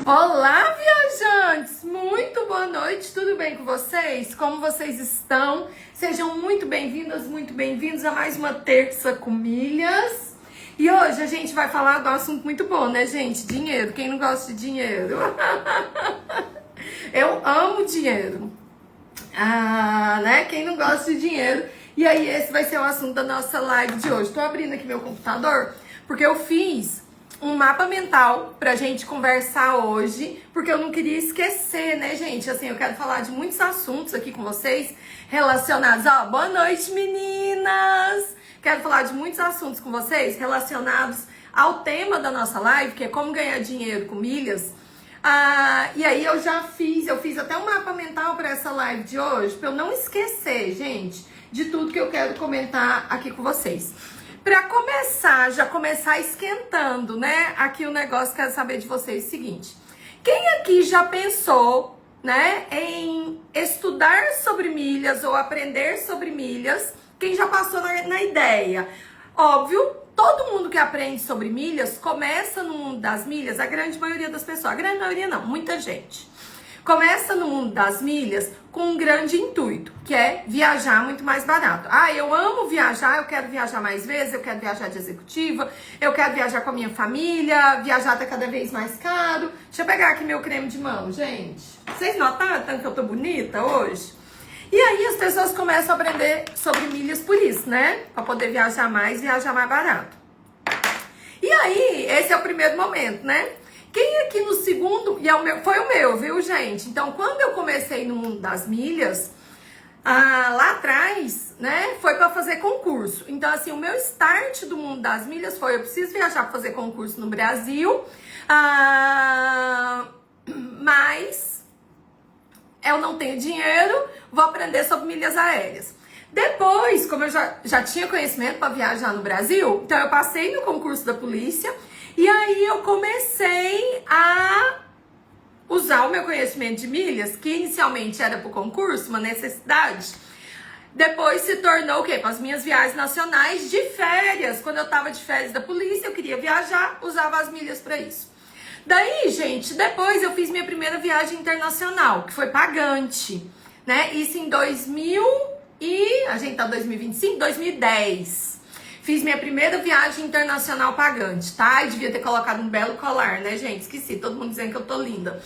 Olá, viajantes! Muito boa noite, tudo bem com vocês? Como vocês estão? Sejam muito bem-vindas, muito bem-vindos a mais uma Terça com Milhas. E hoje a gente vai falar de um assunto muito bom, né, gente? Dinheiro. Quem não gosta de dinheiro? Eu amo dinheiro. Né? Quem não gosta de dinheiro? E aí, esse vai ser o assunto da nossa live de hoje. Tô abrindo aqui meu computador porque eu fiz um mapa mental pra gente conversar hoje, porque eu não queria esquecer, né, gente? Assim, eu quero falar de muitos assuntos aqui com vocês relacionados. Boa noite, meninas! Quero falar de muitos assuntos com vocês relacionados ao tema da nossa live, que é como ganhar dinheiro com milhas. E aí eu fiz até um mapa mental para essa live de hoje, para eu não esquecer, gente, de tudo que eu quero comentar aqui com vocês. Para começar, já começar esquentando, né? Aqui o negócio, quero saber de vocês o seguinte. Quem aqui já pensou, né, em estudar sobre milhas ou aprender sobre milhas? Quem já passou na ideia? Óbvio, todo mundo que aprende sobre milhas começa no mundo das milhas, a grande maioria das pessoas, a grande maioria não, muita gente. Começa no mundo das milhas com um grande intuito, que é viajar muito mais barato. Eu amo viajar, eu quero viajar mais vezes, eu quero viajar de executiva, eu quero viajar com a minha família, viajar tá cada vez mais caro. Deixa eu pegar aqui meu creme de mão, gente. Vocês notaram tanto que eu tô bonita hoje? E aí as pessoas começam a aprender sobre milhas por isso, né? Pra poder viajar mais barato. E aí, esse é o primeiro momento, né? Quem aqui no segundo, foi o meu, viu, gente? Então, quando eu comecei no mundo das milhas, lá atrás, né, foi para fazer concurso. Então, assim, o meu start do mundo das milhas foi, eu preciso viajar para fazer concurso no Brasil, mas eu não tenho dinheiro, vou aprender sobre milhas aéreas. Depois, como eu já tinha conhecimento para viajar no Brasil, então eu passei no concurso da polícia. E aí eu comecei a usar o meu conhecimento de milhas, que inicialmente era para o concurso, uma necessidade. Depois se tornou o quê? Para as minhas viagens nacionais de férias. Quando eu estava de férias da polícia, eu queria viajar, usava as milhas para isso. Daí, gente, depois eu fiz minha primeira viagem internacional, que foi pagante, né? Isso em a gente tá em 2025, 2010. Fiz minha primeira viagem internacional pagante, tá? E devia ter colocado um belo colar, né, gente? Esqueci, todo mundo dizendo que eu tô linda.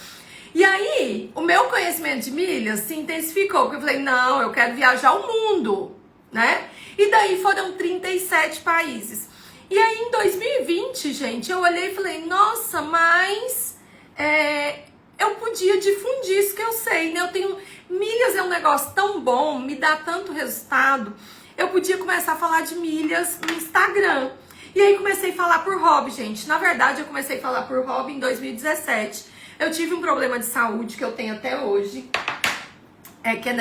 E aí, o meu conhecimento de milhas se intensificou, porque eu falei, não, eu quero viajar o mundo, né? E daí foram 37 países. E aí, em 2020, gente, eu olhei e falei, nossa, mas eu podia difundir isso que eu sei, né? Milhas é um negócio tão bom, me dá tanto resultado. Eu podia começar a falar de milhas no Instagram. E aí comecei a falar por hobby, gente. Na verdade, eu comecei a falar por hobby em 2017. Eu tive um problema de saúde que eu tenho até hoje, que é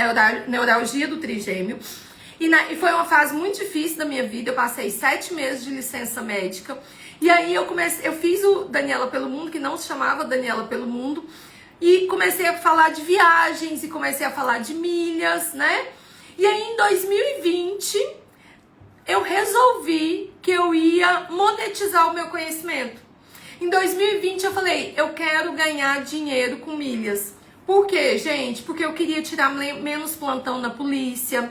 neuralgia do trigêmeo. E foi uma fase muito difícil da minha vida. Eu passei 7 meses de licença médica. E aí eu fiz o Daniela pelo Mundo, que não se chamava Daniela pelo Mundo. E comecei a falar de viagens e comecei a falar de milhas, né? E aí, em 2020, eu resolvi que eu ia monetizar o meu conhecimento. Em 2020, eu falei, eu quero ganhar dinheiro com milhas. Por quê, gente? Porque eu queria tirar menos plantão na polícia.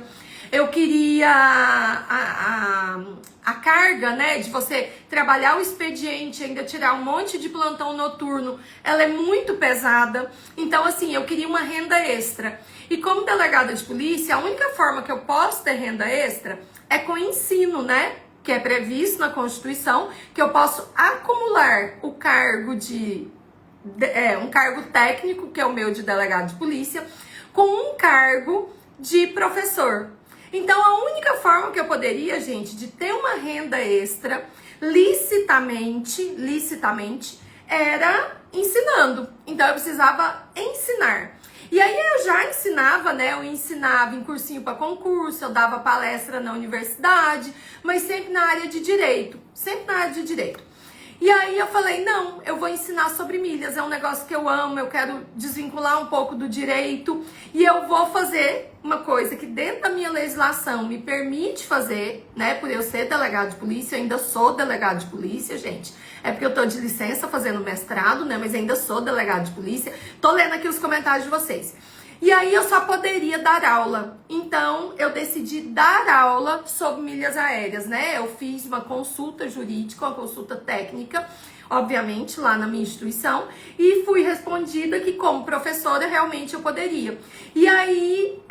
Eu queria a carga, né, de você trabalhar o expediente, ainda tirar um monte de plantão noturno. Ela é muito pesada. Então, assim, eu queria uma renda extra. E como delegada de polícia, a única forma que eu posso ter renda extra é com ensino, né? Que é previsto na Constituição, que eu posso acumular o cargo um cargo técnico, que é o meu de delegado de polícia, com um cargo de professor. Então, a única forma que eu poderia, gente, de ter uma renda extra licitamente, era ensinando. Então, eu precisava ensinar. E aí eu já ensinava, né? Eu ensinava em cursinho para concurso, eu dava palestra na universidade, mas sempre na área de direito. Sempre na área de direito. E aí eu falei, não, eu vou ensinar sobre milhas, é um negócio que eu amo, eu quero desvincular um pouco do direito e eu vou fazer uma coisa que dentro da minha legislação me permite fazer, né, por eu ser delegado de polícia, eu ainda sou delegado de polícia, gente, é porque eu tô de licença fazendo mestrado, né, mas ainda sou delegado de polícia, tô lendo aqui os comentários de vocês. E aí eu só poderia dar aula. Então eu decidi dar aula sobre milhas aéreas, né? Eu fiz uma consulta jurídica, uma consulta técnica, obviamente, lá na minha instituição, e fui respondida que como professora realmente eu poderia. E aí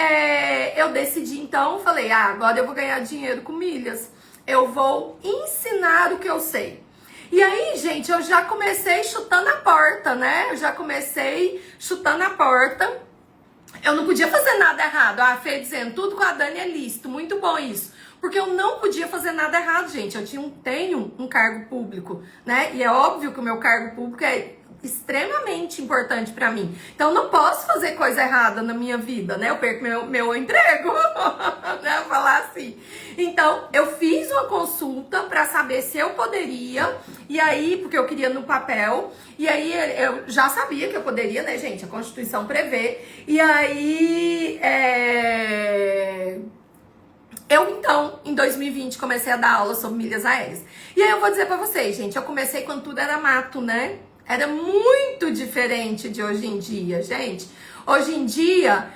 eu decidi então, falei, agora eu vou ganhar dinheiro com milhas. Eu vou ensinar o que eu sei. E aí, gente, eu já comecei chutando a porta, né? Eu já comecei chutando a porta. Eu não podia fazer nada errado. A Fê dizendo, tudo com a Dani é lícito. Muito bom isso. Porque eu não podia fazer nada errado, gente. Eu tenho um cargo público, né? E é óbvio que o meu cargo público é extremamente importante pra mim. Então, eu não posso fazer coisa errada na minha vida, né? Eu perco meu emprego, né? Falar assim. Então, eu fiz uma consulta pra saber se eu poderia. E aí, porque eu queria no papel. E aí, eu já sabia que eu poderia, né, gente? A Constituição prevê. E aí, eu, então, em 2020, comecei a dar aula sobre milhas aéreas. E aí, eu vou dizer pra vocês, gente, eu comecei quando tudo era mato, né? Era muito diferente de hoje em dia, gente. Hoje em dia,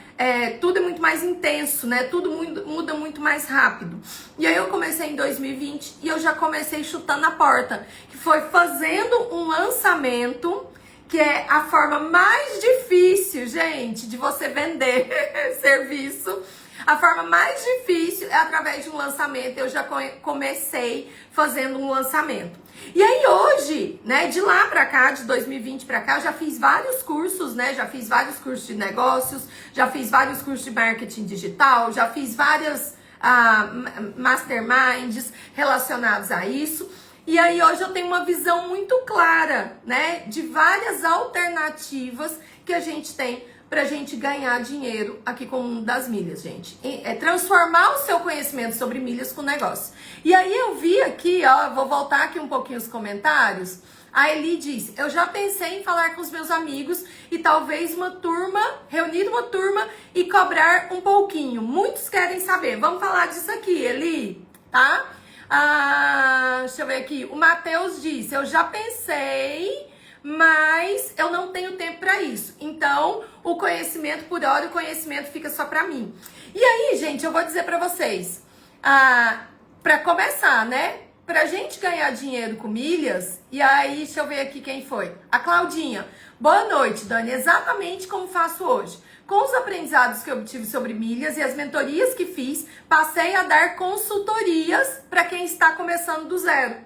tudo é muito mais intenso, né? Tudo muda muito mais rápido. E aí eu comecei em 2020 e eu já comecei chutando a porta, que foi fazendo um lançamento, que é a forma mais difícil, gente, de você vender serviço. A forma mais difícil é através de um lançamento. Eu já comecei fazendo um lançamento. E aí hoje, né, de lá pra cá, de 2020 pra cá, eu já fiz vários cursos, né? Já fiz vários cursos de negócios, já fiz vários cursos de marketing digital, já fiz várias masterminds relacionados a isso. E aí hoje eu tenho uma visão muito clara, né, de várias alternativas que a gente tem pra gente ganhar dinheiro aqui com o mundo das milhas, gente. É transformar o seu conhecimento sobre milhas com negócio. E aí eu vi aqui, ó, vou voltar aqui um pouquinho os comentários. A Eli disse, eu já pensei em falar com os meus amigos e talvez reunir uma turma e cobrar um pouquinho. Muitos querem saber. Vamos falar disso aqui, Eli, tá? Deixa eu ver aqui. O Matheus disse, eu já pensei, mas eu não tenho tempo para isso. Então, o conhecimento, por hora, o conhecimento fica só para mim. E aí, gente, eu vou dizer para vocês, para começar, né? Pra gente ganhar dinheiro com milhas, e aí, deixa eu ver aqui quem foi. A Claudinha. Boa noite, Dani. Exatamente como faço hoje. Com os aprendizados que eu obtive sobre milhas e as mentorias que fiz, passei a dar consultorias para quem está começando do zero.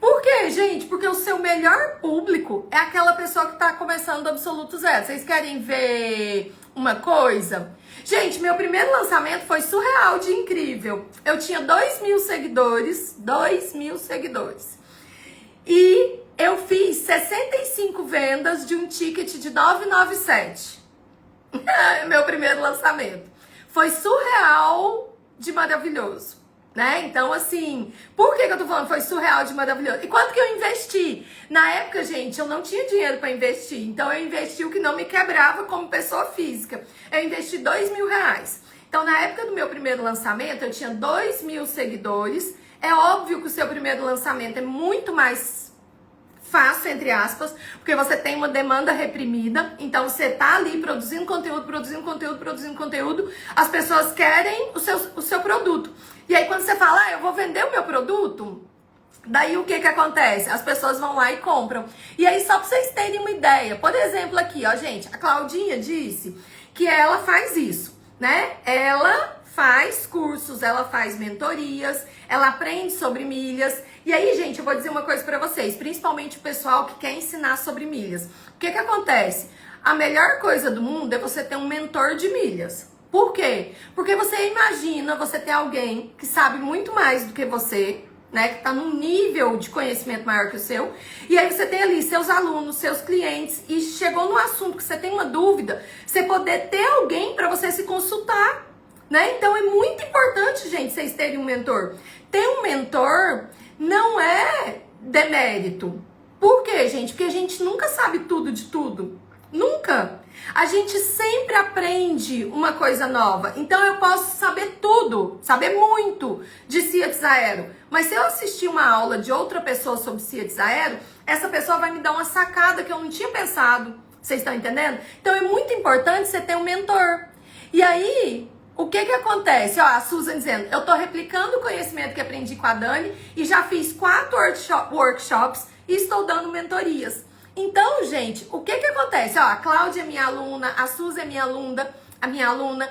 Por quê, gente? Porque o seu melhor público é aquela pessoa que está começando do absoluto zero. Vocês querem ver uma coisa? Gente, meu primeiro lançamento foi surreal de incrível. Eu tinha 2.000 seguidores, 2.000 seguidores. E eu fiz 65 vendas de um ticket de 997. Meu primeiro lançamento. Foi surreal de maravilhoso, né? Então, assim, por que eu tô falando foi surreal de maravilhoso? E quanto que eu investi? Na época, gente, eu não tinha dinheiro para investir. Então, eu investi o que não me quebrava como pessoa física. Eu investi R$2.000. Então, na época do meu primeiro lançamento, eu tinha 2.000 seguidores. É óbvio que o seu primeiro lançamento é muito mais fácil, entre aspas, porque você tem uma demanda reprimida, então você tá ali produzindo conteúdo, as pessoas querem o seu produto. E aí quando você fala, eu vou vender o meu produto, daí o que acontece? As pessoas vão lá e compram. E aí só pra vocês terem uma ideia, por exemplo aqui, ó, gente, a Claudinha disse que ela faz isso, né? Ela faz cursos, ela faz mentorias, ela aprende sobre milhas. E aí, gente, eu vou dizer uma coisa pra vocês, principalmente o pessoal que quer ensinar sobre milhas. O que acontece? A melhor coisa do mundo é você ter um mentor de milhas. Por quê? Porque você imagina você ter alguém que sabe muito mais do que você, né, que tá num nível de conhecimento maior que o seu, e aí você tem ali seus alunos, seus clientes, e chegou no assunto que você tem uma dúvida, você poder ter alguém para você se consultar, né? Então é muito importante, gente, vocês terem um mentor. Ter um mentor não é demérito, Por quê, gente? Porque a gente nunca sabe tudo de tudo. Nunca. A gente sempre aprende uma coisa nova. Então eu posso saber tudo, saber muito de CIATS Aero. Mas se eu assistir uma aula de outra pessoa sobre CIATS Aero, essa pessoa vai me dar uma sacada que eu não tinha pensado. Vocês estão entendendo? Então é muito importante você ter um mentor. E aí, o que que acontece? Ó, a Susan dizendo, eu tô replicando o conhecimento que aprendi com a Dani e já fiz 4 workshops e estou dando mentorias. Então, gente, o que que acontece? Ó, a Cláudia é minha aluna, a Suzy é minha aluna.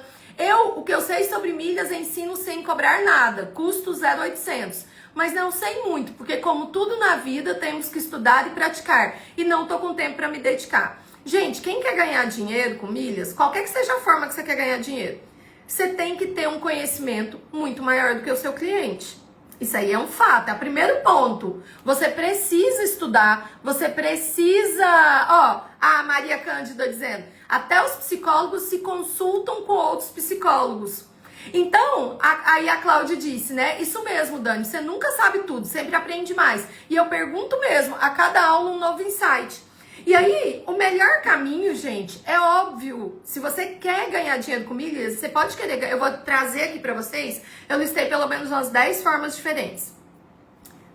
O que eu sei sobre milhas, ensino sem cobrar nada, custo 0,800. Mas não sei muito, porque como tudo na vida, temos que estudar e praticar. E não tô com tempo para me dedicar. Gente, quem quer ganhar dinheiro com milhas, qualquer que seja a forma que você quer ganhar dinheiro, você tem que ter um conhecimento muito maior do que o seu cliente. Isso aí é um fato, é o primeiro ponto. Você precisa estudar, você precisa... Ó, a Maria Cândida dizendo, até os psicólogos se consultam com outros psicólogos. Então, aí a Cláudia disse, né? Isso mesmo, Dani, você nunca sabe tudo, sempre aprende mais. E eu pergunto mesmo, a cada aula um novo insight. E aí, o melhor caminho, gente, é óbvio. Se você quer ganhar dinheiro com milhas, você pode querer... Eu vou trazer aqui pra vocês, eu listei pelo menos umas 10 formas diferentes.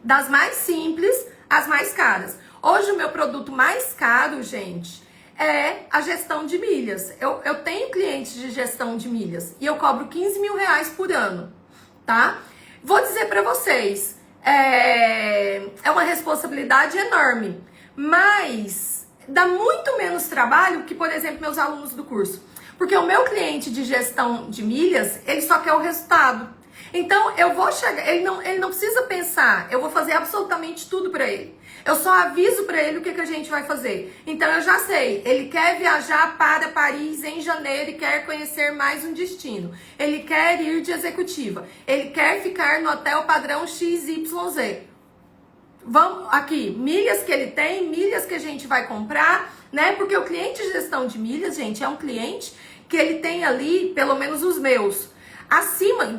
Das mais simples às mais caras. Hoje, o meu produto mais caro, gente, é a gestão de milhas. Eu tenho clientes de gestão de milhas e eu cobro 15 mil reais por ano, tá? Vou dizer pra vocês, é uma responsabilidade enorme, mas... dá muito menos trabalho que, por exemplo, meus alunos do curso. Porque o meu cliente de gestão de milhas, ele só quer o resultado. Então, eu vou chegar... Ele não precisa pensar. Eu vou fazer absolutamente tudo pra ele. Eu só aviso pra ele o que a gente vai fazer. Então, eu já sei. Ele quer viajar para Paris em janeiro e quer conhecer mais um destino. Ele quer ir de executiva. Ele quer ficar no hotel padrão XYZ. Vamos aqui, milhas que ele tem, milhas que a gente vai comprar, né? Porque o cliente de gestão de milhas, gente, é um cliente que ele tem ali, pelo menos os meus,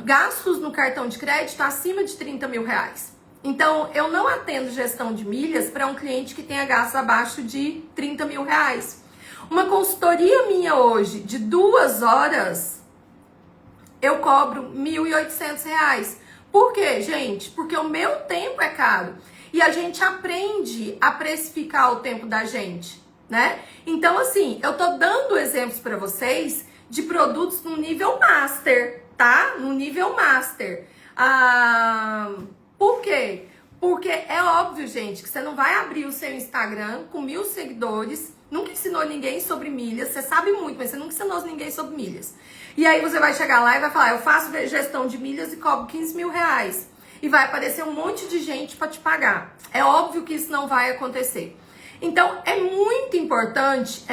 gastos no cartão de crédito acima de 30 mil reais. Então, eu não atendo gestão de milhas para um cliente que tenha gastos abaixo de 30 mil reais. Uma consultoria minha hoje, de 2 horas, eu cobro R$ 1.800. Por quê, gente? Porque o meu tempo é caro. E a gente aprende a precificar o tempo da gente, né? Então, assim, eu tô dando exemplos para vocês de produtos no nível master, tá? No nível master. Por quê? Porque é óbvio, gente, que você não vai abrir o seu Instagram com 1.000 seguidores, nunca ensinou ninguém sobre milhas, você sabe muito, mas você nunca ensinou ninguém sobre milhas. E aí você vai chegar lá e vai falar, eu faço gestão de milhas e cobro 15 mil reais. E vai aparecer um monte de gente para te pagar. É óbvio que isso não vai acontecer. Então, é muito importante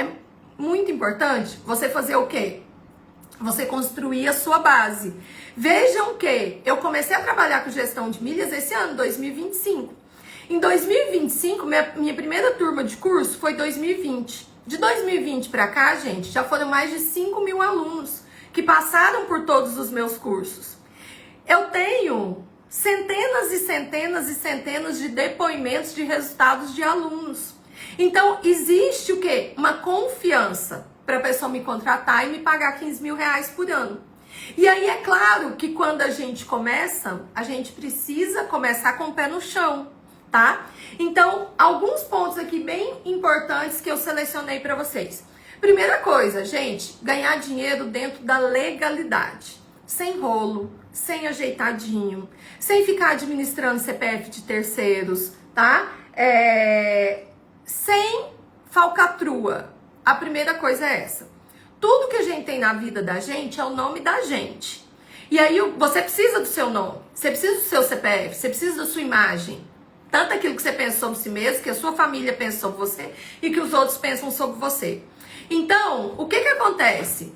você fazer o quê? Você construir a sua base. Vejam que eu comecei a trabalhar com gestão de milhas esse ano, 2025. Em 2025, minha primeira turma de curso foi 2020. De 2020 para cá, gente, já foram mais de 5 mil alunos que passaram por todos os meus cursos. Eu tenho centenas e centenas e centenas de depoimentos de resultados de alunos. Então, existe o quê? Uma confiança para a pessoa me contratar e me pagar 15 mil reais por ano. E aí, é claro que quando a gente começa, a gente precisa começar com o pé no chão, tá? Então, alguns pontos aqui bem importantes que eu selecionei para vocês. Primeira coisa, gente, ganhar dinheiro dentro da legalidade. Sem rolo, sem ajeitadinho, sem ficar administrando CPF de terceiros, tá? Sem falcatrua. A primeira coisa é essa. Tudo que a gente tem na vida da gente é o nome da gente. E aí você precisa do seu nome, você precisa do seu CPF, você precisa da sua imagem. Tanto aquilo que você pensa sobre si mesmo, que a sua família pensa sobre você e que os outros pensam sobre você. Então, o que acontece?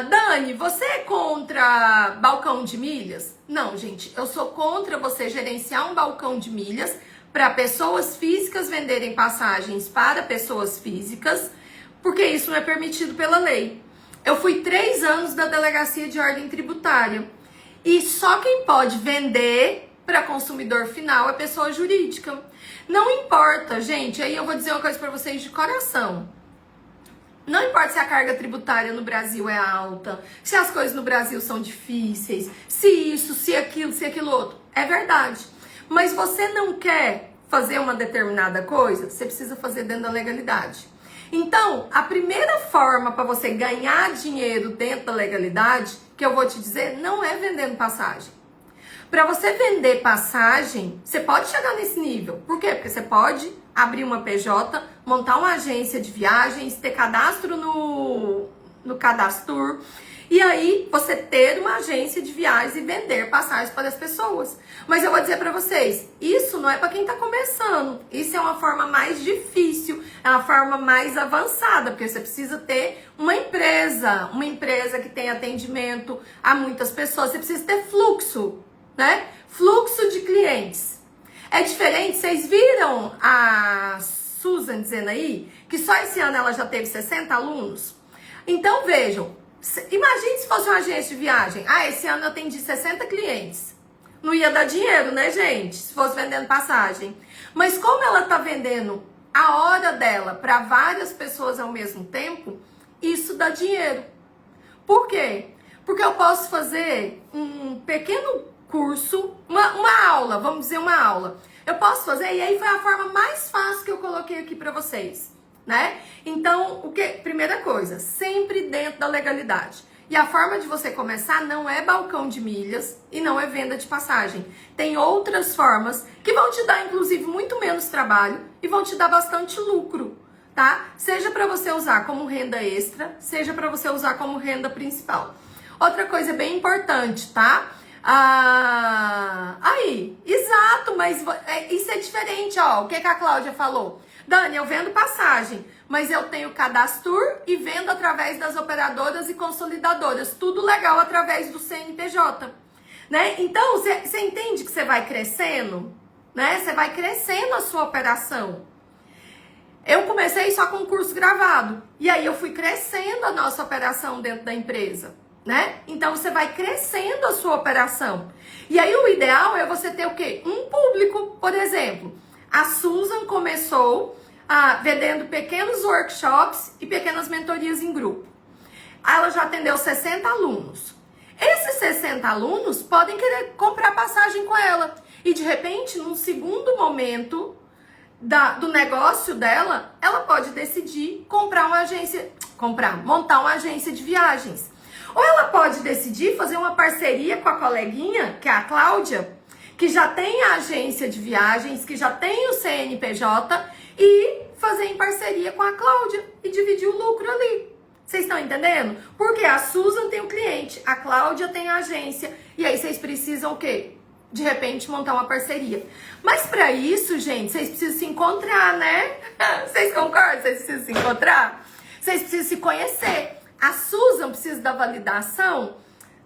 Dani, você é contra balcão de milhas? Não, gente, eu sou contra você gerenciar um balcão de milhas para pessoas físicas venderem passagens para pessoas físicas, porque isso não é permitido pela lei. Eu fui 3 anos da Delegacia de Ordem Tributária e só quem pode vender para consumidor final é pessoa jurídica. Não importa, gente, aí eu vou dizer uma coisa para vocês de coração. Não importa se a carga tributária no Brasil é alta, se as coisas no Brasil são difíceis, se isso, se aquilo outro. É verdade. Mas você não quer fazer uma determinada coisa, você precisa fazer dentro da legalidade. Então, a primeira forma para você ganhar dinheiro dentro da legalidade, que eu vou te dizer, não é vendendo passagem. Para você vender passagem, você pode chegar nesse nível. Por quê? Porque você pode abrir uma PJ, montar uma agência de viagens, ter cadastro no Cadastur, e aí você ter uma agência de viagens e vender passagens para as pessoas. Mas eu vou dizer para vocês, isso não é para quem está começando. Isso é uma forma mais difícil, é uma forma mais avançada, porque você precisa ter uma empresa que tem atendimento a muitas pessoas, você precisa ter fluxo, né? Fluxo de clientes. É diferente, vocês viram a Susan dizendo aí que só esse ano ela já teve 60 alunos? Então vejam, imagine se fosse uma agência de viagem. Ah, esse ano eu atendi 60 clientes. Não ia dar dinheiro, né, gente? Se fosse vendendo passagem. Mas como ela tá vendendo a hora dela para várias pessoas ao mesmo tempo, isso dá dinheiro. Por quê? Porque eu posso fazer um pequeno curso, uma aula, vamos dizer uma aula. Eu posso fazer, e aí foi a forma mais fácil que eu coloquei aqui para vocês, né? Então, primeira coisa, sempre dentro da legalidade. E a forma de você começar não é balcão de milhas e não é venda de passagem. Tem outras formas que vão te dar, inclusive, muito menos trabalho e vão te dar bastante lucro, tá? Seja para você usar como renda extra, seja para você usar como renda principal. Outra coisa bem importante, tá? Aí, exato, mas isso é diferente, ó. O que a Cláudia falou? Dani, eu vendo passagem, mas eu tenho Cadastur e vendo através das operadoras e consolidadoras. Tudo legal através do CNPJ, né? Então, você entende que você vai crescendo, né? Você vai crescendo a sua operação. Eu comecei só com curso gravado. E aí eu fui crescendo a nossa operação dentro da empresa, né? Então você vai crescendo a sua operação. E aí o ideal é você ter o quê? Um público, por exemplo. A Susan começou vendendo pequenos workshops e pequenas mentorias em grupo. Ela já atendeu 60 alunos. Esses 60 alunos podem querer comprar passagem com ela. E de repente, num segundo momento do negócio dela, ela pode decidir montar uma agência de viagens. Ou ela pode decidir fazer uma parceria com a coleguinha, que é a Cláudia, que já tem a agência de viagens, que já tem o CNPJ, e fazer em parceria com a Cláudia e dividir o lucro ali. Vocês estão entendendo? Porque a Susan tem o cliente, a Cláudia tem a agência, e aí vocês precisam o quê? De repente montar uma parceria. Mas para isso, gente, vocês precisam se encontrar, né? Vocês concordam? Vocês precisam se encontrar? Vocês precisam se conhecer. A Susan precisa da validação,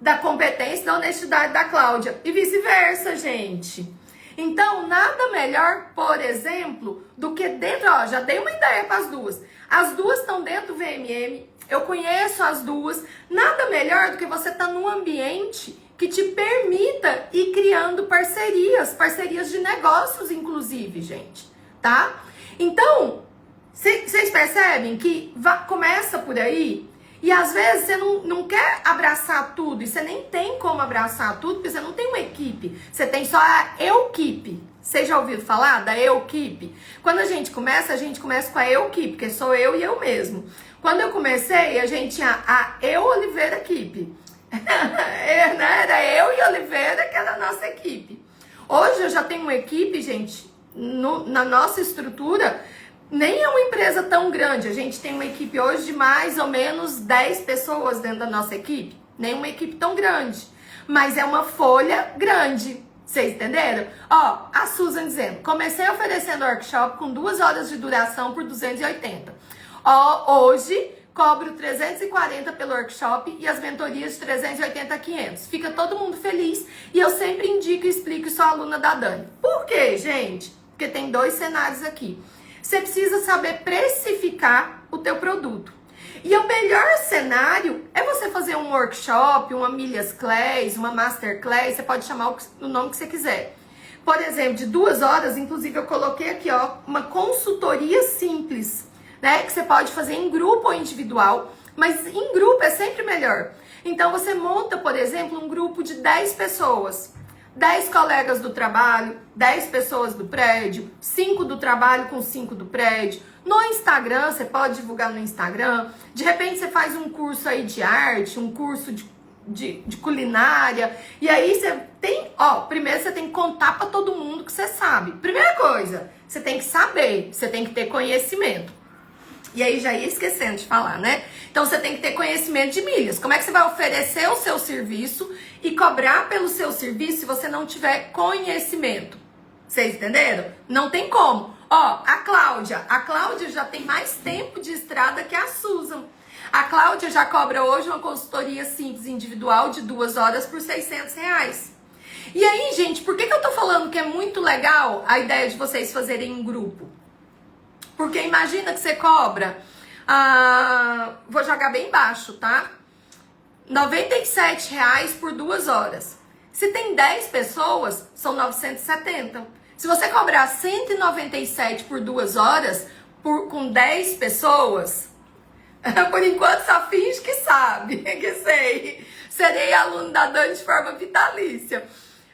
da competência, da honestidade da Cláudia. E vice-versa, gente. Então, nada melhor, por exemplo, do que dentro... Ó, já dei uma ideia para as duas. As duas estão dentro do VMM. Eu conheço as duas. Nada melhor do que você estar num ambiente que te permita ir criando parcerias de negócios, inclusive, gente. Tá? Então, vocês percebem que começa por aí... E às vezes você não quer abraçar tudo, e você nem tem como abraçar tudo, porque você não tem uma equipe, você tem só a equipe. Vocês já ouviram falar da equipe? Quando a gente começa com a equipe, porque sou eu e eu mesmo. Quando eu comecei, a gente tinha a Oliveira equipe. Era eu e Oliveira que era a nossa equipe. Hoje eu já tenho uma equipe, gente, na nossa estrutura. Nem é uma empresa tão grande. A gente tem uma equipe hoje de mais ou menos 10 pessoas dentro da nossa equipe. Nem uma equipe tão grande. Mas é uma folha grande. Vocês entenderam? Ó, a Susan dizendo, comecei oferecendo workshop com 2 horas de duração por 280. Ó, hoje cobro 340 pelo workshop e as mentorias de 380 a 500. Fica todo mundo feliz e eu sempre indico e explico e sou aluna da Dani. Por quê, gente? Porque tem 2 cenários aqui. Você precisa saber precificar o teu produto. E o melhor cenário é você fazer um workshop, uma milhas class, uma masterclass, você pode chamar o nome que você quiser. por exemplo, de 2 horas, inclusive eu coloquei aqui, ó, uma consultoria simples, né? Que você pode fazer em grupo ou individual, mas em grupo é sempre melhor. Então você monta, por exemplo, um grupo de 10 pessoas. 10 colegas do trabalho, 10 pessoas do prédio, 5 do trabalho com 5 do prédio. No Instagram, você pode divulgar no Instagram. De repente você faz um curso aí de arte, um curso de culinária. E aí você tem, ó, primeiro você tem que contar pra todo mundo que você sabe. Primeira coisa, você tem que saber, você tem que ter conhecimento. E aí já ia esquecendo de falar, né? Então você tem que ter conhecimento de milhas. Como é que você vai oferecer o seu serviço e cobrar pelo seu serviço se você não tiver conhecimento? Vocês entenderam? Não tem como. Ó, a Cláudia já tem mais tempo de estrada que a Susan. A Cláudia já cobra hoje uma consultoria simples individual de 2 horas por R$600. E aí, gente, por que eu tô falando que é muito legal a ideia de vocês fazerem um grupo? Porque imagina que você cobra, vou jogar bem baixo, tá? R$97 por 2 horas. Se tem 10 pessoas, são 970. Se você cobrar 197 por 2 horas, com 10 pessoas, por enquanto só finge que sabe, que sei. Serei aluno da Dani de forma vitalícia.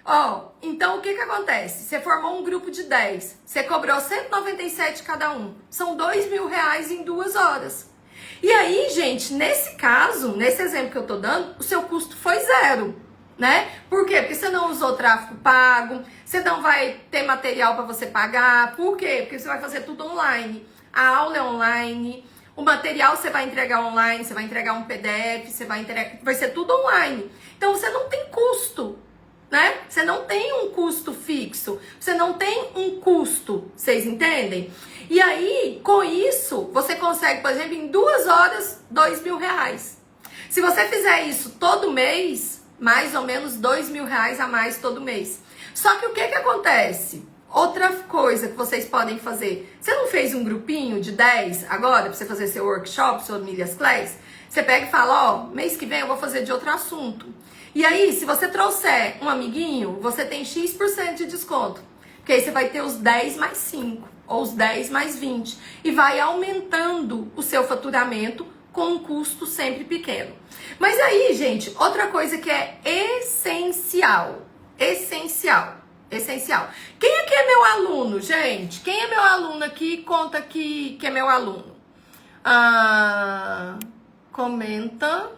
Ó, então o que acontece? Você formou um grupo de 10, você cobrou 197 cada um, são R$2.000 em 2 horas. E aí, gente, nesse caso, nesse exemplo que eu tô dando, o seu custo foi 0, né? Por quê? Porque você não usou tráfego pago, você não vai ter material para você pagar. Por quê? Porque você vai fazer tudo online. A aula é online, o material você vai entregar online, você vai entregar um PDF, vai ser tudo online. Então você não tem custo, né? Você não tem um custo fixo, você não tem um custo, vocês entendem? E aí, com isso, você consegue, por exemplo, em 2 horas, R$2.000. Se você fizer isso todo mês, mais ou menos R$2.000 a mais todo mês. Só que o que acontece? Outra coisa que vocês podem fazer, você não fez um grupinho de 10 agora, pra você fazer seu workshop, sua Milhas Class? Você pega e fala, ó, mês que vem eu vou fazer de outro assunto. E aí, se você trouxer um amiguinho, você tem X% de desconto. Porque aí você vai ter os 10 mais 5, ou os 10 mais 20. E vai aumentando o seu faturamento com um custo sempre pequeno. Mas aí, gente, outra coisa que é essencial. Quem aqui é meu aluno, gente? Quem é meu aluno aqui? Conta aqui que é meu aluno. Comenta.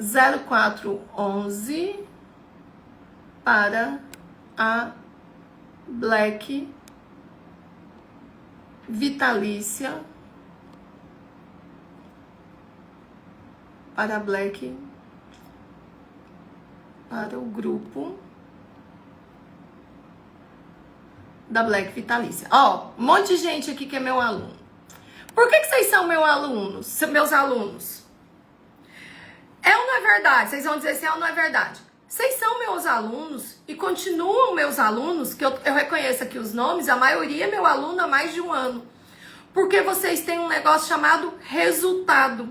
0411 para a Black Vitalícia, para o grupo da Black Vitalícia. Ó, um monte de gente aqui que é meu aluno. Por que vocês são meus alunos? É ou não é verdade? Vocês vão dizer assim, é ou não é verdade? Vocês são meus alunos e continuam meus alunos, que eu reconheço aqui os nomes, a maioria é meu aluno há mais de 1 ano. Porque vocês têm um negócio chamado resultado.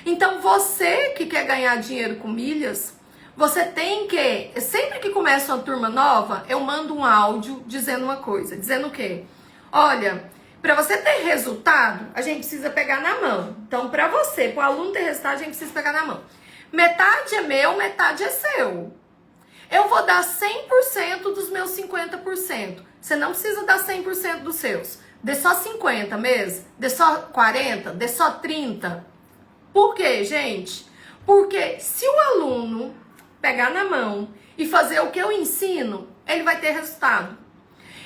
Então, você que quer ganhar dinheiro com milhas, você tem que, sempre que começa uma turma nova, eu mando um áudio dizendo uma coisa. Dizendo o quê? Olha, para você ter resultado, a gente precisa pegar na mão. Então, para você, para o aluno ter resultado, a gente precisa pegar na mão. Metade é meu, metade é seu. Eu vou dar 100% dos meus 50%. Você não precisa dar 100% dos seus. Dê só 50 mesmo, dê só 40, dê só 30. Por quê, gente? Porque se o aluno pegar na mão e fazer o que eu ensino, ele vai ter resultado.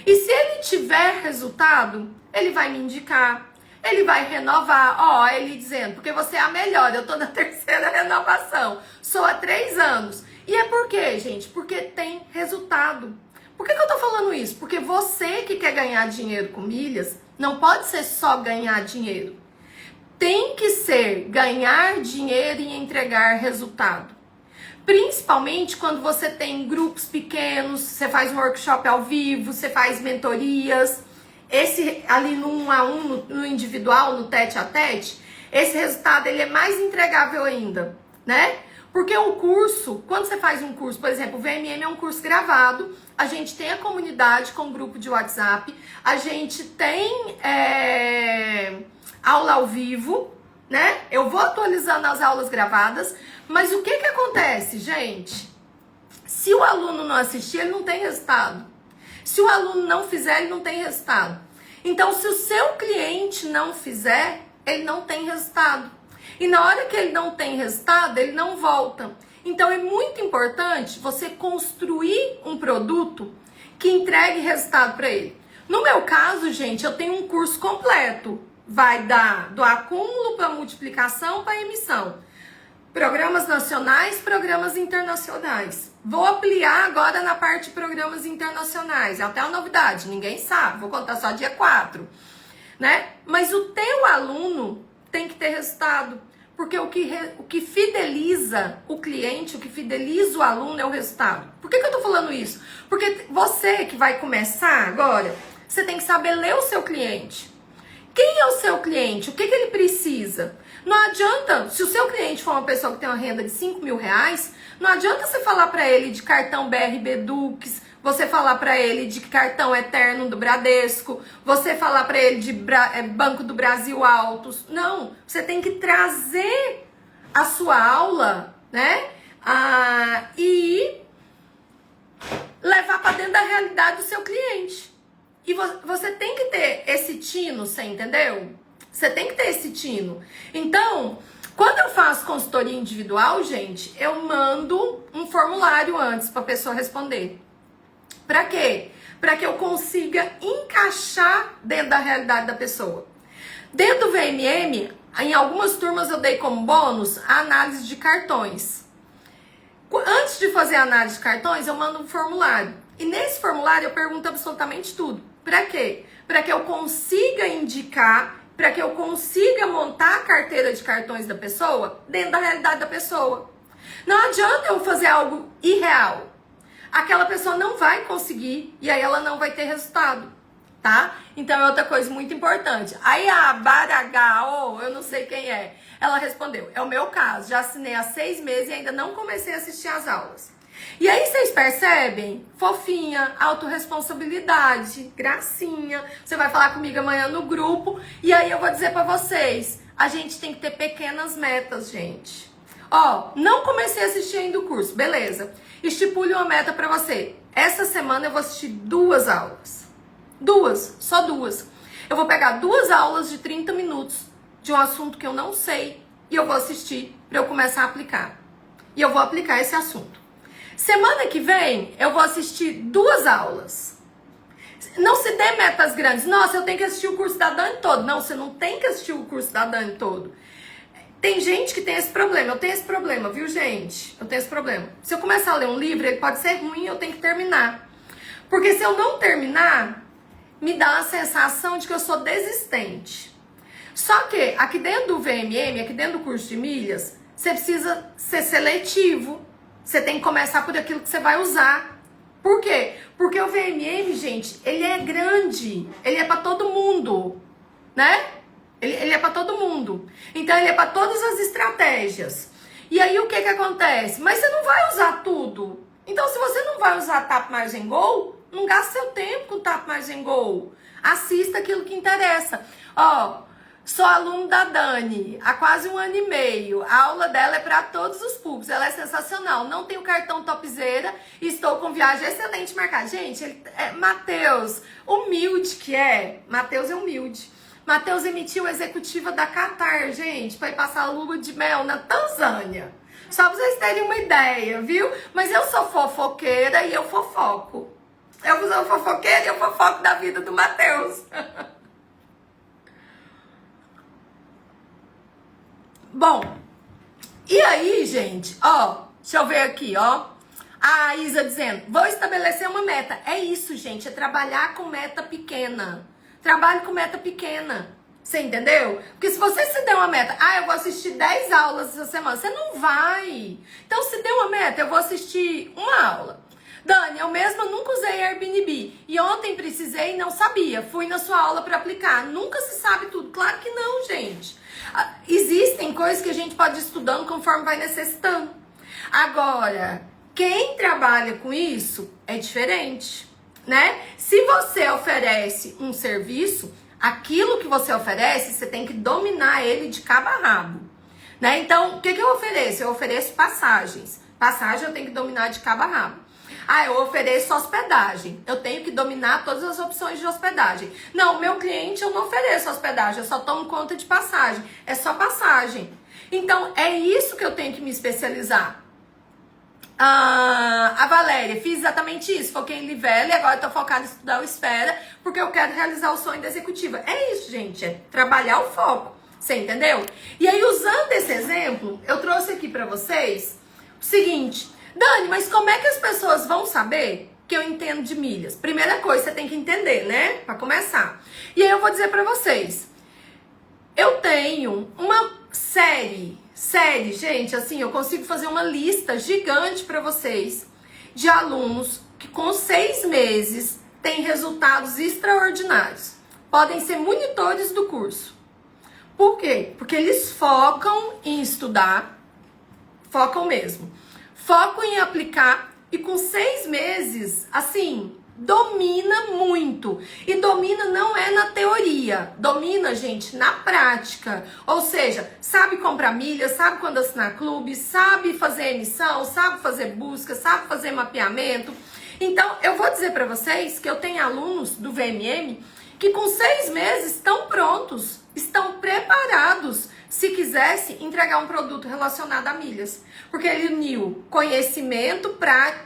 E se ele tiver resultado, ele vai me indicar, ele vai renovar, ó, ele dizendo, porque você é a melhor, eu tô na 3ª renovação, sou há 3 anos. E é por quê, gente? Porque tem resultado. Por que eu tô falando isso? Porque você que quer ganhar dinheiro com milhas, não pode ser só ganhar dinheiro. Tem que ser ganhar dinheiro e entregar resultado. Principalmente quando você tem grupos pequenos, você faz um workshop ao vivo, você faz mentorias. Esse ali no 1 a 1, no individual, no tete a tete, esse resultado ele é mais entregável ainda, né? Porque o curso, quando você faz um curso, por exemplo, o VMM é um curso gravado, a gente tem a comunidade com o grupo de WhatsApp, a gente tem aula ao vivo, né? Eu vou atualizando as aulas gravadas, mas o que acontece, gente? Se o aluno não assistir, ele não tem resultado. Se o aluno não fizer, ele não tem resultado. Então, se o seu cliente não fizer, ele não tem resultado. E na hora que ele não tem resultado, ele não volta. Então, é muito importante você construir um produto que entregue resultado para ele. No meu caso, gente, eu tenho um curso completo. Vai dar do acúmulo para multiplicação para emissão. Programas nacionais, programas internacionais. Vou ampliar agora na parte de programas internacionais. É até uma novidade, ninguém sabe. Vou contar só dia 4, né? Mas o teu aluno tem que ter resultado. Porque o que fideliza o cliente, o que fideliza o aluno é o resultado. Por que eu tô falando isso? Porque você que vai começar agora, você tem que saber ler o seu cliente. Quem é o seu cliente? O que ele precisa? Não adianta, se o seu cliente for uma pessoa que tem uma renda de 5 mil reais, não adianta você falar para ele de cartão BRB Dux, você falar para ele de cartão Eterno do Bradesco, você falar para ele de Banco do Brasil Altos. Não, você tem que trazer a sua aula, né? E levar para dentro da realidade do seu cliente. E você tem que ter esse tino, você entendeu? Você tem que ter esse tino. Então, quando eu faço consultoria individual, gente, eu mando um formulário antes para a pessoa responder. Para quê? Para que eu consiga encaixar dentro da realidade da pessoa. Dentro do VMM, em algumas turmas eu dei como bônus a análise de cartões. Antes de fazer a análise de cartões, eu mando um formulário. E nesse formulário eu pergunto absolutamente tudo. Para quê? Para que eu consiga indicar, para que eu consiga montar a carteira de cartões da pessoa dentro da realidade da pessoa. Não adianta eu fazer algo irreal. Aquela pessoa não vai conseguir e aí ela não vai ter resultado, tá? Então é outra coisa muito importante. Aí a Baragao, eu não sei quem é, ela respondeu, é o meu caso, já assinei há 6 meses e ainda não comecei a assistir às aulas. E aí vocês percebem? Fofinha, autorresponsabilidade, gracinha. Você vai falar comigo amanhã no grupo e aí eu vou dizer pra vocês, a gente tem que ter pequenas metas, gente. Ó, não comecei a assistir ainda o curso, beleza. Estipule uma meta pra você. Essa semana eu vou assistir 2 aulas. 2, só 2. Eu vou pegar 2 aulas de 30 minutos de um assunto que eu não sei e eu vou assistir pra eu começar a aplicar. E eu vou aplicar esse assunto. Semana que vem eu vou assistir 2 aulas. Não se dê metas grandes. Nossa, eu tenho que assistir o curso da Dani todo. Não, você não tem que assistir o curso da Dani todo. Tem gente que tem esse problema. Eu tenho esse problema, viu, gente? Eu tenho esse problema. Se eu começar a ler um livro, ele pode ser ruim, eu tenho que terminar. Porque se eu não terminar, me dá a sensação de que eu sou desistente. Só que aqui dentro do VMM, aqui dentro do curso de milhas, você precisa ser seletivo. Você tem que começar por aquilo que você vai usar. Por quê? Porque o VMM, gente, ele é grande. Ele é para todo mundo, né? Ele é para todo mundo. Então, ele é para todas as estratégias. E aí, o que acontece? Mas você não vai usar tudo. Então, se você não vai usar Tap Margin Goal, não gaste seu tempo com Tap Margin Goal. Assista aquilo que interessa. Ó, sou aluno da Dani há quase 1 ano e meio. A aula dela é para todos os públicos. Ela é sensacional. Não tenho cartão topzera. Estou com viagem excelente marcada. Gente, Matheus, humilde que é. Matheus é humilde. Matheus emitiu a executiva da Qatar, gente, para ir passar a lua de mel na Tanzânia. Só pra vocês terem uma ideia, viu? Mas eu sou fofoqueira e eu fofoco. Eu sou fofoqueira e eu fofoco da vida do Matheus. Bom, e aí, gente, ó, deixa eu ver aqui, ó. A Isa dizendo, vou estabelecer uma meta. É isso, gente, é trabalhar com meta pequena. Trabalhe com meta pequena. Você entendeu? Porque se você se der uma meta, eu vou assistir 10 aulas essa semana, você não vai. Então, se der uma meta, eu vou assistir 1 aula. Dani, eu mesma nunca usei Airbnb. E ontem precisei e não sabia. Fui na sua aula para aplicar. Nunca se sabe tudo. Claro que não, gente. Existem coisas que a gente pode ir estudando conforme vai necessitando. Agora, quem trabalha com isso é diferente, né? Se você oferece um serviço, aquilo que você oferece, você tem que dominar ele de cabo a rabo, né? Então, o que eu ofereço? Eu ofereço passagens. Passagem eu tenho que dominar de cabo a rabo. Ah, eu ofereço hospedagem. Eu tenho que dominar todas as opções de hospedagem. Não, meu cliente eu não ofereço hospedagem, eu só tomo conta de passagem. É só passagem. Então, é isso que eu tenho que me especializar. A Valéria, fiz exatamente isso. Foquei em Livelo e agora tô focada em estudar o Esfera, porque eu quero realizar o sonho da executiva. É isso, gente. É trabalhar o foco. Você entendeu? E aí, usando esse exemplo, eu trouxe aqui pra vocês o seguinte. Dani, mas como é que as pessoas vão saber que eu entendo de milhas? Primeira coisa, você tem que entender, né? Pra começar. E aí eu vou dizer pra vocês. Eu tenho uma série, gente, assim, eu consigo fazer uma lista gigante pra vocês de alunos que com 6 meses têm resultados extraordinários. Podem ser monitores do curso. Por quê? Porque eles focam em estudar, focam mesmo. Foco em aplicar e com 6 meses, assim, domina muito. E domina não é na teoria, domina, gente, na prática. Ou seja, sabe comprar milhas, sabe quando assinar clube, sabe fazer emissão, sabe fazer busca, sabe fazer mapeamento. Então, eu vou dizer para vocês que eu tenho alunos do VMM que com 6 meses estão prontos, estão preparados, se quisesse entregar um produto relacionado a milhas. Porque ele uniu conhecimento,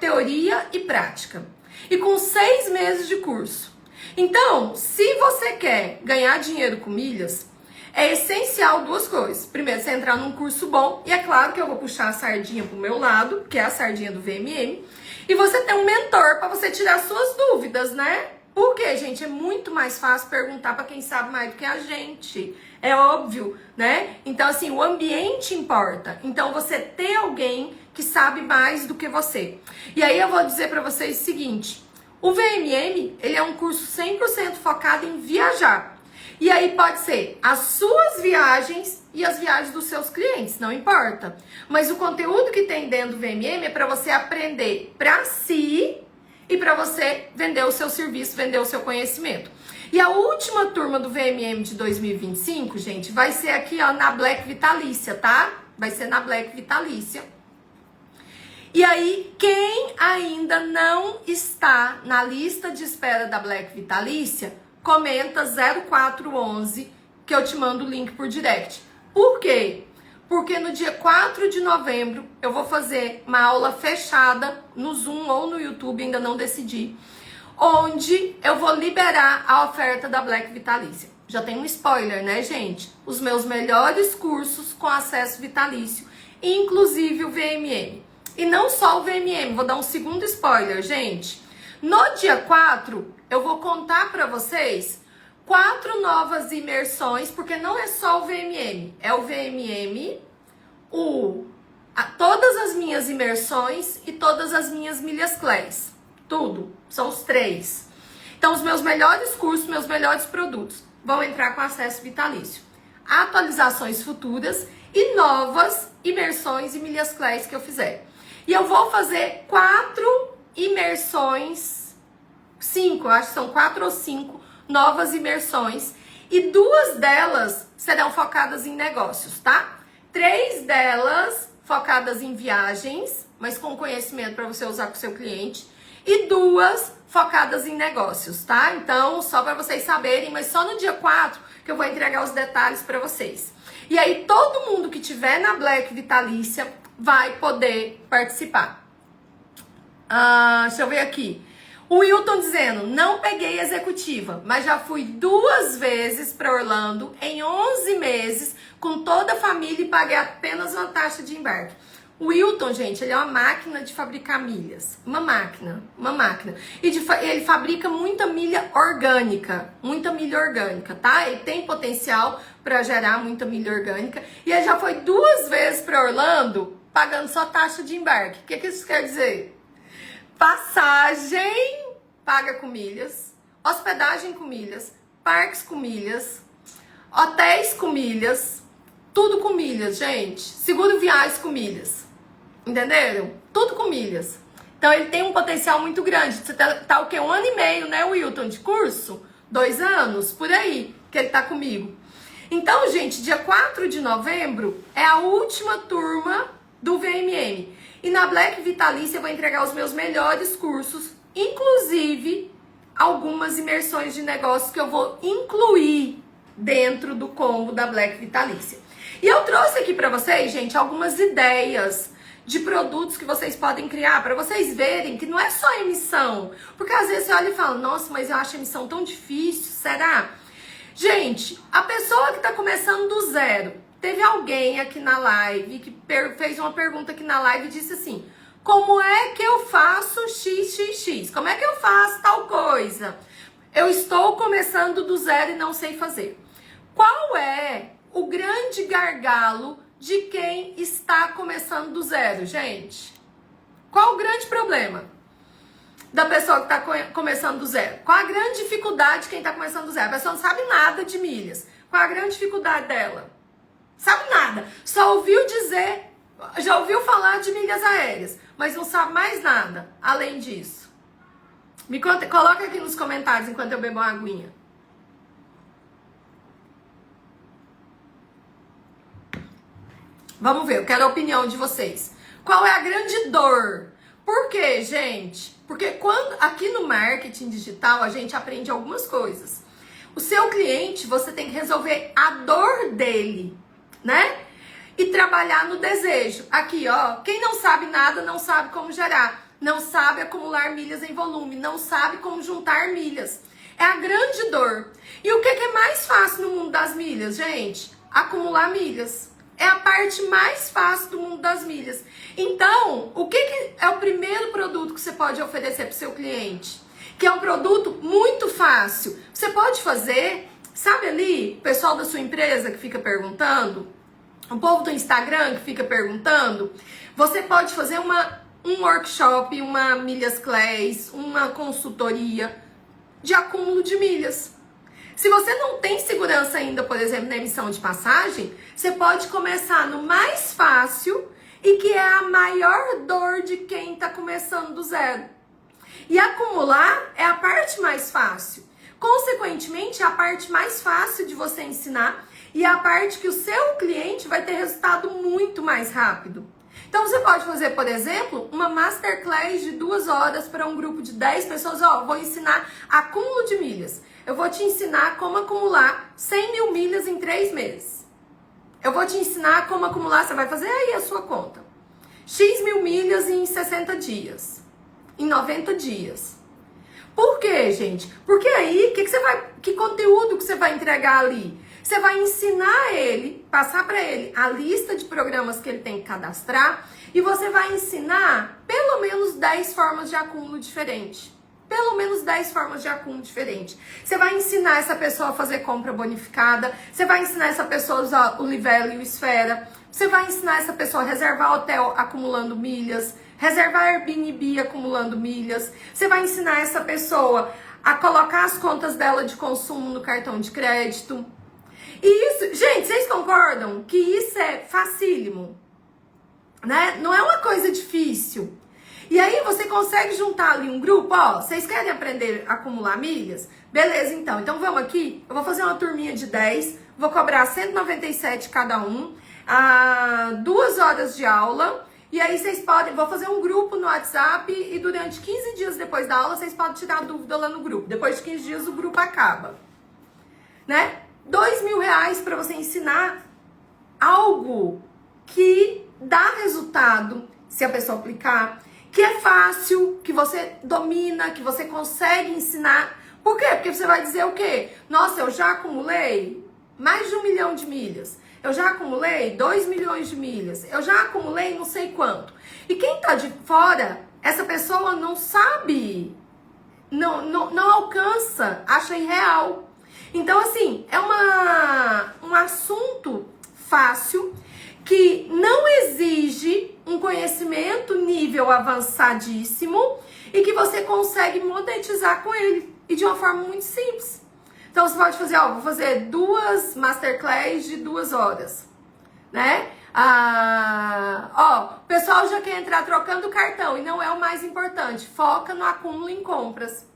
teoria e prática. E com 6 meses de curso. Então, se você quer ganhar dinheiro com milhas, é essencial 2 coisas. Primeiro, você entrar num curso bom. E é claro que eu vou puxar a sardinha pro meu lado, que é a sardinha do VMM. E você ter um mentor para você tirar suas dúvidas, né? Porque, gente, é muito mais fácil perguntar para quem sabe mais do que a gente. É óbvio, né? Então, assim, o ambiente importa. Então, você ter alguém que sabe mais do que você. E aí, eu vou dizer para vocês o seguinte. O VMM, ele é um curso 100% focado em viajar. E aí, pode ser as suas viagens e as viagens dos seus clientes, não importa. Mas o conteúdo que tem dentro do VMM é para você aprender para si e para você vender o seu serviço, vender o seu conhecimento. E a última turma do VMM de 2025, gente, vai ser aqui, ó, na Black Vitalícia, tá? Vai ser na Black Vitalícia. E aí, quem ainda não está na lista de espera da Black Vitalícia, comenta 0411 que eu te mando o link por direct. Por quê? Porque no dia 4 de novembro eu vou fazer uma aula fechada no Zoom ou no YouTube, ainda não decidi, onde eu vou liberar a oferta da Black Vitalícia. Já tem um spoiler, né, gente? Os meus melhores cursos com acesso vitalício, inclusive o VMM. E não só o VMM, vou dar um segundo spoiler, gente. No dia 4, eu vou contar pra vocês 4 novas imersões, porque não é só o VMM, é o VMM, todas as minhas imersões e todas as minhas milhas class. Tudo, são os 3. Então, os meus melhores cursos, meus melhores produtos vão entrar com acesso vitalício. Atualizações futuras e novas imersões e milhas class que eu fizer. E eu vou fazer 4 imersões, 5, acho que são 4 ou 5 novas imersões. E 2 delas serão focadas em negócios, tá? 3 delas focadas em viagens, mas com conhecimento para você usar com o seu cliente. E 2 focadas em negócios, tá? Então, só para vocês saberem, mas só no dia 4 que eu vou entregar os detalhes para vocês. E aí, todo mundo que tiver na Black Vitalícia vai poder participar. Deixa eu ver aqui. O Wilton dizendo, não peguei executiva, mas já fui 2 vezes para Orlando em 11 meses com toda a família e paguei apenas uma taxa de embarque. O Wilton, gente, ele é uma máquina de fabricar milhas. Uma máquina. E ele fabrica muita milha orgânica, tá? Ele tem potencial para gerar muita milha orgânica. E ele já foi 2 vezes para Orlando pagando só taxa de embarque. O que isso quer dizer? Passagem paga com milhas, hospedagem com milhas, parques com milhas, hotéis com milhas, tudo com milhas, gente. Seguro viagens com milhas. Entenderam? Tudo com milhas. Então ele tem um potencial muito grande. Você tá o quê? 1 ano e meio, né, Wilton, de curso? 2 anos, por aí, que ele tá comigo. Então, gente, dia 4 de novembro é a última turma do VMM. E na Black Vitalícia eu vou entregar os meus melhores cursos, inclusive algumas imersões de negócios que eu vou incluir dentro do combo da Black Vitalícia. E eu trouxe aqui pra vocês, gente, algumas ideias de produtos que vocês podem criar, para vocês verem que não é só emissão. Porque às vezes você olha e fala, nossa, mas eu acho a emissão tão difícil, será? Gente, a pessoa que tá começando do zero, teve alguém aqui na live que fez uma pergunta aqui na live e disse assim, como é que eu faço XXX? Como é que eu faço tal coisa? Eu estou começando do zero e não sei fazer. Qual é o grande gargalo de quem está começando do zero, gente? Qual o grande problema da pessoa que está começando do zero? Qual a grande dificuldade de quem está começando do zero? A pessoa não sabe nada de milhas. Qual a grande dificuldade dela? Sabe nada. Só ouviu dizer, já ouviu falar de milhas aéreas, mas não sabe mais nada além disso. Me conta, coloca aqui nos comentários enquanto eu bebo uma aguinha. Vamos ver, eu quero a opinião de vocês. Qual é a grande dor? Por quê, gente? Porque quando aqui no marketing digital a gente aprende algumas coisas. O seu cliente, você tem que resolver a dor dele, né? E trabalhar no desejo. Aqui, ó, quem não sabe nada não sabe como gerar, não sabe acumular milhas em volume, não sabe como juntar milhas. É a grande dor. E o que é mais fácil no mundo das milhas, gente? Acumular milhas. É a parte mais fácil do mundo das milhas. Então, o que é o primeiro produto que você pode oferecer para o seu cliente? Que é um produto muito fácil. Você pode fazer, sabe ali, o pessoal da sua empresa que fica perguntando, o povo do Instagram que fica perguntando, você pode fazer um workshop, uma milhas class, uma consultoria de acúmulo de milhas. Se você não tem segurança ainda, por exemplo, na emissão de passagem, você pode começar no mais fácil e que é a maior dor de quem está começando do zero. E acumular é a parte mais fácil. Consequentemente, é a parte mais fácil de você ensinar e é a parte que o seu cliente vai ter resultado muito mais rápido. Então, você pode fazer, por exemplo, uma masterclass de 2 horas para um grupo de 10 pessoas. Ó, vou ensinar acúmulo de milhas. Eu vou te ensinar como acumular 100 mil milhas em 3 meses. Eu vou te ensinar como acumular, você vai fazer aí a sua conta. X mil milhas em 60 dias. Em 90 dias. Por quê, gente? Porque aí, que conteúdo que você vai entregar ali? Você vai ensinar ele, passar para ele a lista de programas que ele tem que cadastrar e você vai ensinar pelo menos 10 formas de acúmulo diferentes. Pelo menos 10 formas de acúmulo diferentes. Você vai ensinar essa pessoa a fazer compra bonificada, você vai ensinar essa pessoa a usar o Livelo e o Esfera, você vai ensinar essa pessoa a reservar hotel acumulando milhas, reservar Airbnb acumulando milhas, você vai ensinar essa pessoa a colocar as contas dela de consumo no cartão de crédito. E isso, gente, vocês concordam que isso é facílimo? Né? Não é uma coisa difícil. E aí você consegue juntar ali um grupo, ó, vocês querem aprender a acumular milhas? Beleza, então. Então vamos aqui, eu vou fazer uma turminha de 10, vou cobrar 197 cada um, 2 horas de aula, e aí vocês podem, vou fazer um grupo no WhatsApp e durante 15 dias depois da aula vocês podem tirar dúvida lá no grupo. Depois de 15 dias o grupo acaba, né? R$2.000 para você ensinar algo que dá resultado se a pessoa aplicar, que é fácil, que você domina, que você consegue ensinar. Por quê? Porque você vai dizer o quê? Nossa, eu já acumulei mais de 1 milhão de milhas. Eu já acumulei 2 milhões de milhas. Eu já acumulei não sei quanto. E quem tá de fora, essa pessoa não sabe, não alcança, acha irreal. Então, assim, é um assunto fácil que não exige um conhecimento nível avançadíssimo e que você consegue monetizar com ele e de uma forma muito simples. Então, você pode fazer, ó, vou fazer 2 masterclass de 2 horas. né? O pessoal já quer entrar trocando cartão e não é o mais importante. Foca no acúmulo em compras.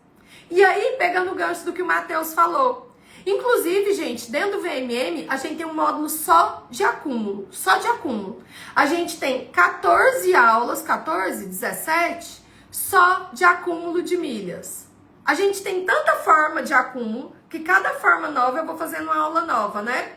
E aí, pegando o gancho do que o Matheus falou. Inclusive, gente, dentro do VMM, a gente tem um módulo só de acúmulo. Só de acúmulo. A gente tem 14 aulas, 14, 17, só de acúmulo de milhas. A gente tem tanta forma de acúmulo que cada forma nova eu vou fazendo uma aula nova, né?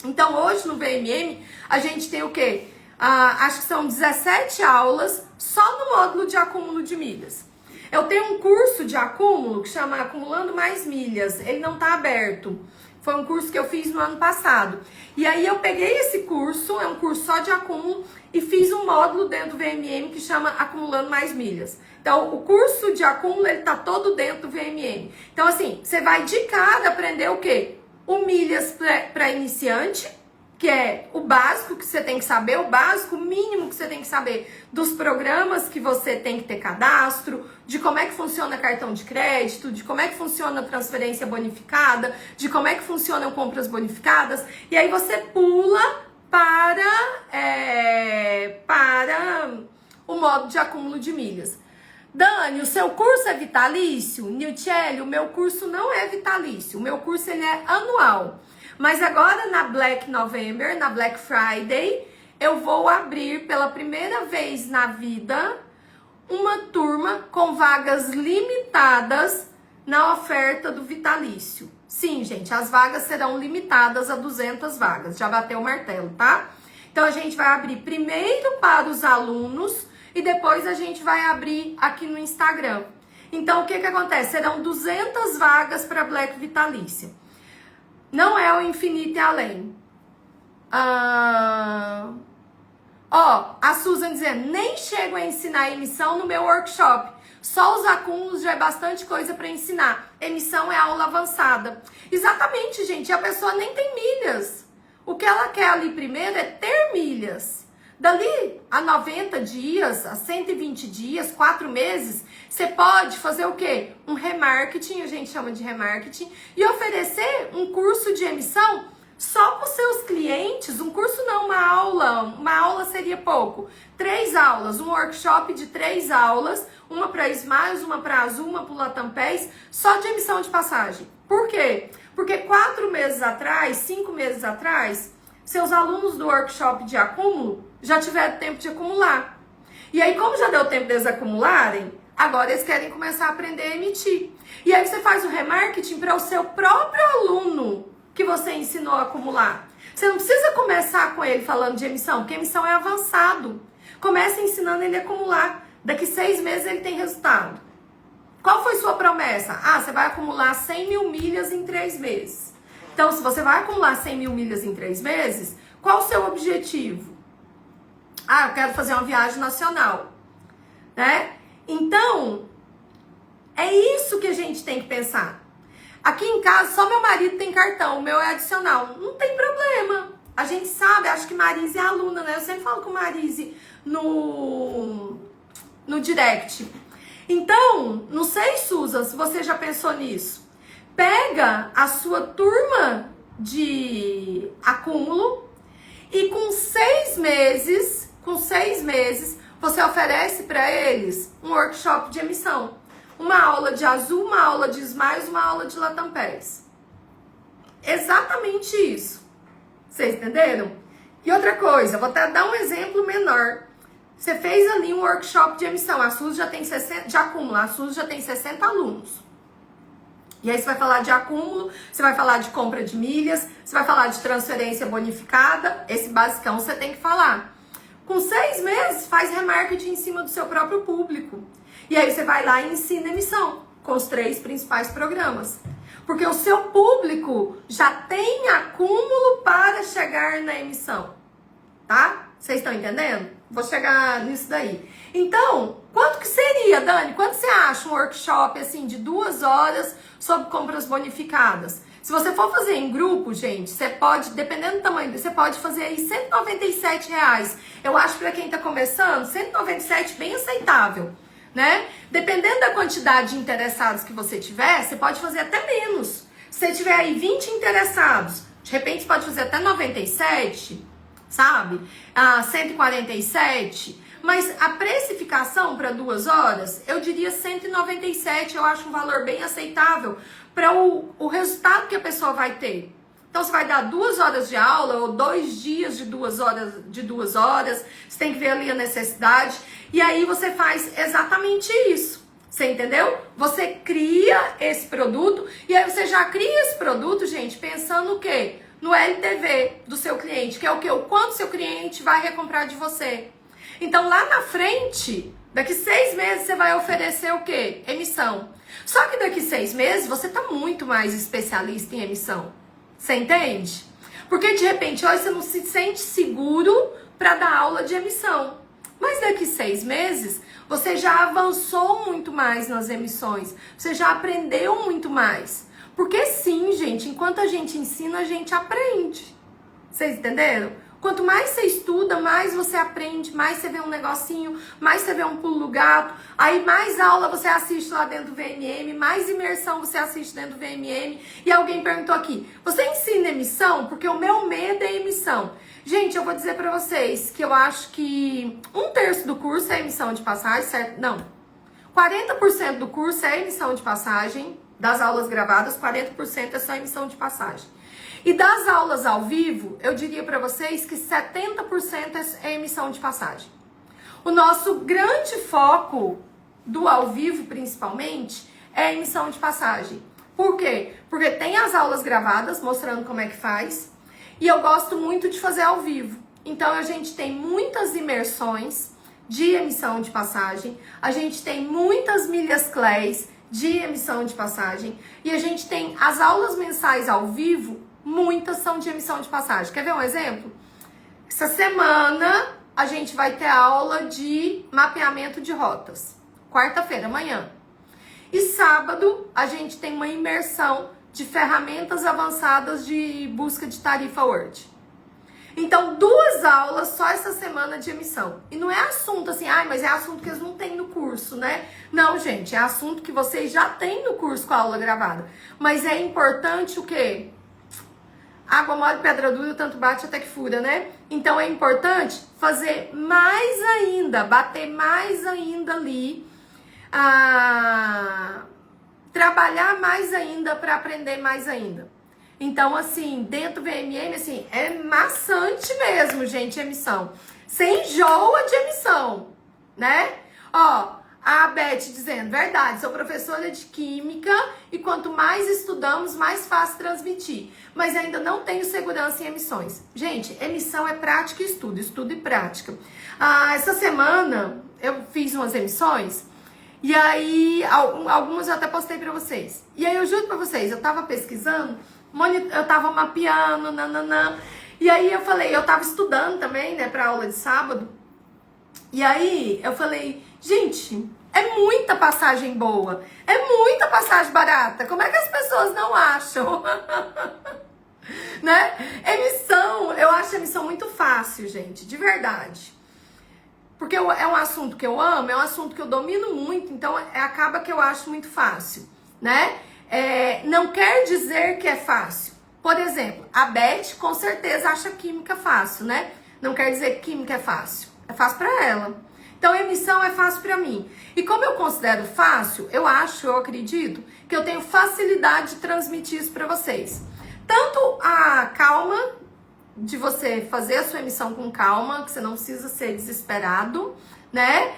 Então, hoje no VMM, a gente tem o quê? Acho que são 17 aulas só no módulo de acúmulo de milhas. Eu tenho um curso de acúmulo que chama Acumulando Mais Milhas. Ele não tá aberto. Foi um curso que eu fiz no ano passado. E aí eu peguei esse curso, é um curso só de acúmulo, e fiz um módulo dentro do VMM que chama Acumulando Mais Milhas. Então, o curso de acúmulo, ele tá todo dentro do VMM. Então, assim, você vai de cara aprender o quê? O milhas para iniciante, que é o básico que você tem que saber, o básico mínimo que você tem que saber dos programas que você tem que ter cadastro, de como é que funciona cartão de crédito, de como é que funciona transferência bonificada, de como é que funcionam compras bonificadas, e aí você pula para o modo de acúmulo de milhas. Dani, o seu curso é vitalício? Nilcelli, o meu curso não é vitalício, o meu curso ele é anual. Mas agora na Black November, na Black Friday, eu vou abrir pela primeira vez na vida uma turma com vagas limitadas na oferta do vitalício. Sim, gente, as vagas serão limitadas a 200 vagas, já bateu o martelo, tá? Então a gente vai abrir primeiro para os alunos e depois a gente vai abrir aqui no Instagram. Então o que acontece? Serão 200 vagas para Black Vitalícia. Não é o infinito e além. A Susan dizendo, nem chego a ensinar emissão no meu workshop. Só os acúmulos já é bastante coisa para ensinar. Emissão é aula avançada. Exatamente, gente. A pessoa nem tem milhas. O que ela quer ali primeiro é ter milhas. Dali a 90 dias, a 120 dias, 4 meses, você pode fazer o quê? Um remarketing, a gente chama de remarketing, e oferecer um curso de emissão só para os seus clientes. Um curso não, uma aula. Uma aula seria pouco. 3 aulas, um workshop de 3 aulas, uma para Smiles, uma para Azul, uma para o Latam Pass, só de emissão de passagem. Por quê? Porque 4 meses atrás, 5 meses atrás, seus alunos do workshop de acúmulo já tiveram tempo de acumular. E aí, como já deu tempo deles acumularem, agora eles querem começar a aprender a emitir. E aí você faz o remarketing para o seu próprio aluno que você ensinou a acumular. Você não precisa começar com ele falando de emissão, porque emissão é avançado. Comece ensinando ele a acumular. Daqui 6 meses ele tem resultado. Qual foi sua promessa? Você vai acumular 100 mil milhas em 3 meses. Então, se você vai acumular 100 mil milhas em 3 meses, qual o seu objetivo? Eu quero fazer uma viagem nacional, né? Então, é isso que a gente tem que pensar. Aqui em casa, só meu marido tem cartão, o meu é adicional. Não tem problema. A gente sabe, acho que Marise é aluna, né? Eu sempre falo com Marise no direct. Então, não sei, Susan, se você já pensou nisso. Pega a sua turma de acúmulo e com 6 meses, você oferece para eles um workshop de emissão. Uma aula de Azul, uma aula de Smiles, uma aula de Latam Pass. Exatamente isso. Vocês entenderam? E outra coisa, vou até dar um exemplo menor. Você fez ali um workshop de emissão, a SUS já tem 60, de acúmulo, a SUS já tem 60 alunos. E aí você vai falar de acúmulo, você vai falar de compra de milhas, você vai falar de transferência bonificada, esse basicão você tem que falar. Com 6 meses, faz remarketing em cima do seu próprio público. E aí você vai lá e ensina emissão, com os 3 principais programas. Porque o seu público já tem acúmulo para chegar na emissão, tá? Vocês estão entendendo? Vou chegar nisso daí. Então, quanto que seria, Dani? Quanto você acha um workshop, assim, de 2 horas sobre compras bonificadas? Se você for fazer em grupo, gente, você pode, dependendo do tamanho, você pode fazer aí R$197. Eu acho que para quem tá começando, 197 bem aceitável, né? Dependendo da quantidade de interessados que você tiver, você pode fazer até menos. Se você tiver aí 20 interessados, de repente você pode fazer até 97, sabe? 147. Mas a precificação para 2 horas, eu diria 197, eu acho um valor bem aceitável para o resultado que a pessoa vai ter. Então, você vai dar 2 horas de aula ou 2 dias de 2 horas, você tem que ver ali a necessidade, e aí você faz exatamente isso. Você entendeu? Você cria esse produto, e aí você já cria esse produto, gente, pensando o quê? No LTV do seu cliente, que é o quê? O quanto seu cliente vai recomprar de você. Então, lá na frente, daqui 6 meses, você vai oferecer o quê? Emissão. Só que daqui 6 meses, você tá muito mais especialista em emissão. Você entende? Porque, de repente, hoje você não se sente seguro para dar aula de emissão. Mas daqui 6 meses, você já avançou muito mais nas emissões. Você já aprendeu muito mais. Porque sim, gente, enquanto a gente ensina, a gente aprende. Vocês entenderam? Quanto mais você estuda, mais você aprende, mais você vê um negocinho, mais você vê um pulo do gato, aí mais aula você assiste lá dentro do VMM, mais imersão você assiste dentro do VMM. E alguém perguntou aqui, você ensina emissão? Porque o meu medo é emissão. Gente, eu vou dizer pra vocês que eu acho que 1/3 do curso é emissão de passagem, certo? Não. 40% do curso é emissão de passagem, das aulas gravadas, 40% é só emissão de passagem. E das aulas ao vivo, eu diria para vocês que 70% é emissão de passagem. O nosso grande foco do ao vivo, principalmente, é a emissão de passagem. Por quê? Porque tem as aulas gravadas, mostrando como é que faz, e eu gosto muito de fazer ao vivo. Então, a gente tem muitas imersões de emissão de passagem, a gente tem muitas milhas CLEs de emissão de passagem, e a gente tem as aulas mensais ao vivo, muitas são de emissão de passagem. Quer ver um exemplo? Essa semana a gente vai ter aula de mapeamento de rotas. Quarta-feira, amanhã. E sábado a gente tem uma imersão de ferramentas avançadas de busca de tarifa Word. Então, 2 aulas só essa semana de emissão. E não é assunto assim, mas é assunto que eles não têm no curso, né? Não, gente, é assunto que vocês já têm no curso com a aula gravada. Mas é importante o quê? Água mole, pedra dura, tanto bate até que fura, né? Então é importante fazer mais ainda, bater mais ainda ali, trabalhar mais ainda para aprender mais ainda. Então, assim, dentro do VMM, assim, é maçante mesmo, gente, emissão. Você enjoa de emissão, né? Ó, a Beth dizendo, verdade, sou professora de química e quanto mais estudamos, mais fácil transmitir. Mas ainda não tenho segurança em emissões. Gente, emissão é prática e estudo, estudo e prática. Essa semana eu fiz umas emissões e aí, algumas eu até postei pra vocês. E aí eu juro pra vocês, eu tava pesquisando, eu tava mapeando, e aí eu falei, eu tava estudando também, né, pra aula de sábado. E aí eu falei, gente, é muita passagem boa, é muita passagem barata, como é que as pessoas não acham? Né? Emissão, eu acho a emissão muito fácil, gente, de verdade. Porque é um assunto que eu amo, é um assunto que eu domino muito, então acaba que eu acho muito fácil, né? Não quer dizer que é fácil. Por exemplo, a Beth com certeza acha química fácil, né? Não quer dizer que química é fácil. É fácil pra ela. Então, emissão é fácil pra mim. E como eu considero fácil, eu acredito, que eu tenho facilidade de transmitir isso pra vocês. Tanto a calma, de você fazer a sua emissão com calma, que você não precisa ser desesperado, né?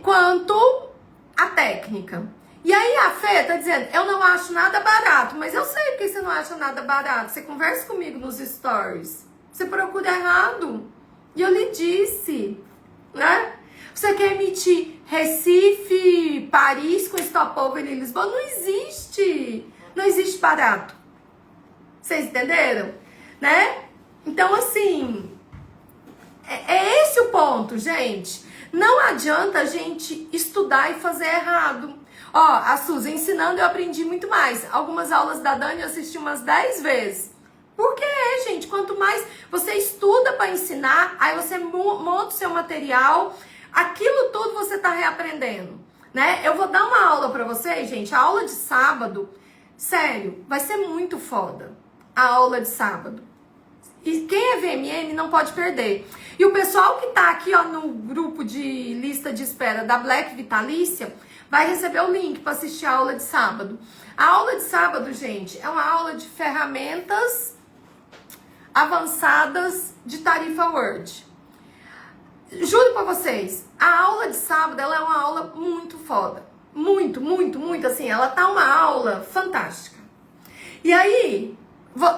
Quanto a técnica. E aí a Fê tá dizendo, eu não acho nada barato, mas eu sei porque você não acha nada barato. Você conversa comigo nos stories. Você procura errado. E eu lhe disse, né? Você quer emitir Recife, Paris com stopover em Lisboa? Não existe. Não existe barato. Vocês entenderam? Né? Então, assim, é esse o ponto, gente. Não adianta a gente estudar e fazer errado. Ó, a Suzy, ensinando eu aprendi muito mais. Algumas aulas da Dani eu assisti umas 10 vezes. Por quê, gente? Quanto mais você estuda para ensinar, aí você monta o seu material, aquilo tudo você tá reaprendendo, né? Eu vou dar uma aula para vocês, gente. A aula de sábado, sério, vai ser muito foda. a aula de sábado. E quem é VMM não pode perder. E o pessoal que tá aqui, ó, no grupo de lista de espera da Black Vitalícia vai receber o link para assistir a aula de sábado. A aula de sábado, gente, é uma aula de ferramentas avançadas de tarifa Word. Juro pra vocês, a aula de sábado, ela é uma aula muito foda. Muito, muito, muito, assim, ela tá uma aula fantástica. E aí,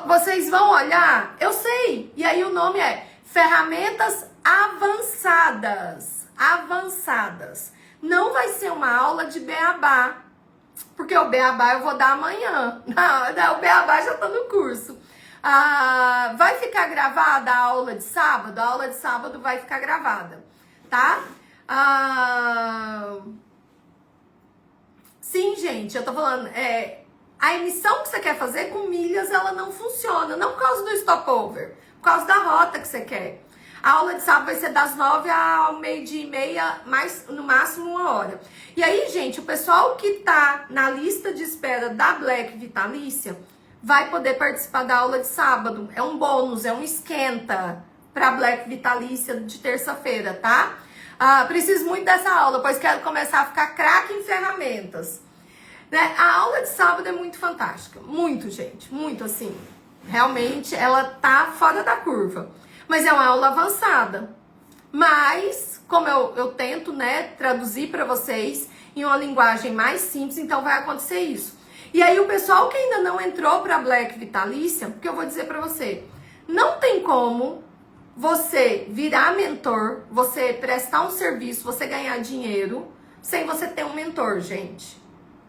vocês vão olhar, eu sei, e aí o nome é Ferramentas Avançadas. Avançadas. Não vai ser uma aula de beabá, porque o beabá eu vou dar amanhã. Não, o beabá já tá no curso. Vai ficar gravada a aula de sábado? A aula de sábado vai ficar gravada, tá? Sim, gente, eu tô falando, a emissão que você quer fazer com milhas, ela não funciona, não por causa do stopover, por causa da rota que você quer. A aula de sábado vai ser das 9 ao meio-dia e meia, mais, no máximo 1 hora. E aí, gente, o pessoal que tá na lista de espera da Black Vitalícia vai poder participar da aula de sábado. É um bônus, é um esquenta pra Black Vitalícia de terça-feira, tá? Preciso muito dessa aula, pois quero começar a ficar craque em ferramentas. Né? A aula de sábado é muito fantástica. Muito, gente. Muito, assim. Realmente, ela tá fora da curva. Mas é uma aula avançada. Mas, como eu tento, né, traduzir para vocês em uma linguagem mais simples, então vai acontecer isso. E aí o pessoal que ainda não entrou para Black Vitalícia, porque eu vou dizer para você, não tem como você virar mentor, você prestar um serviço, você ganhar dinheiro, sem você ter um mentor, gente.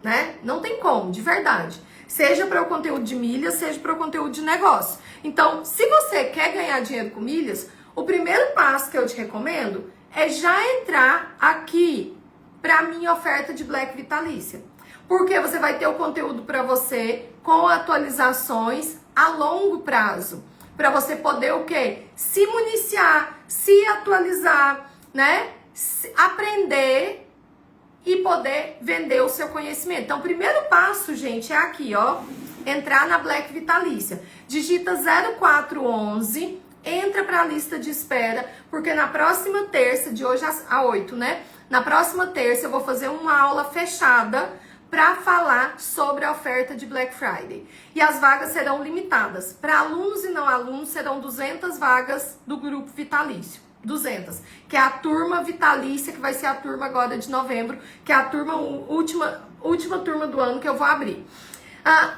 Né? Não tem como, de verdade. Seja para o conteúdo de milhas, seja para o conteúdo de negócio. Então, se você quer ganhar dinheiro com milhas, o primeiro passo que eu te recomendo é já entrar aqui para a minha oferta de Black Vitalícia. Porque você vai ter o conteúdo para você com atualizações a longo prazo. Para você poder o quê? Se municiar, se atualizar, né? Aprender e poder vender o seu conhecimento. Então, o primeiro passo, gente, é aqui, ó. Entrar na Black Vitalícia. Digita 0411, entra para a lista de espera, porque na próxima terça, de hoje a 8, né? Na próxima terça eu vou fazer uma aula fechada para falar sobre a oferta de Black Friday. E as vagas serão limitadas. Para alunos e não alunos, serão 200 vagas do grupo vitalício. 200, que é a turma vitalícia, que vai ser a turma agora de novembro, que é a turma última turma do ano que eu vou abrir.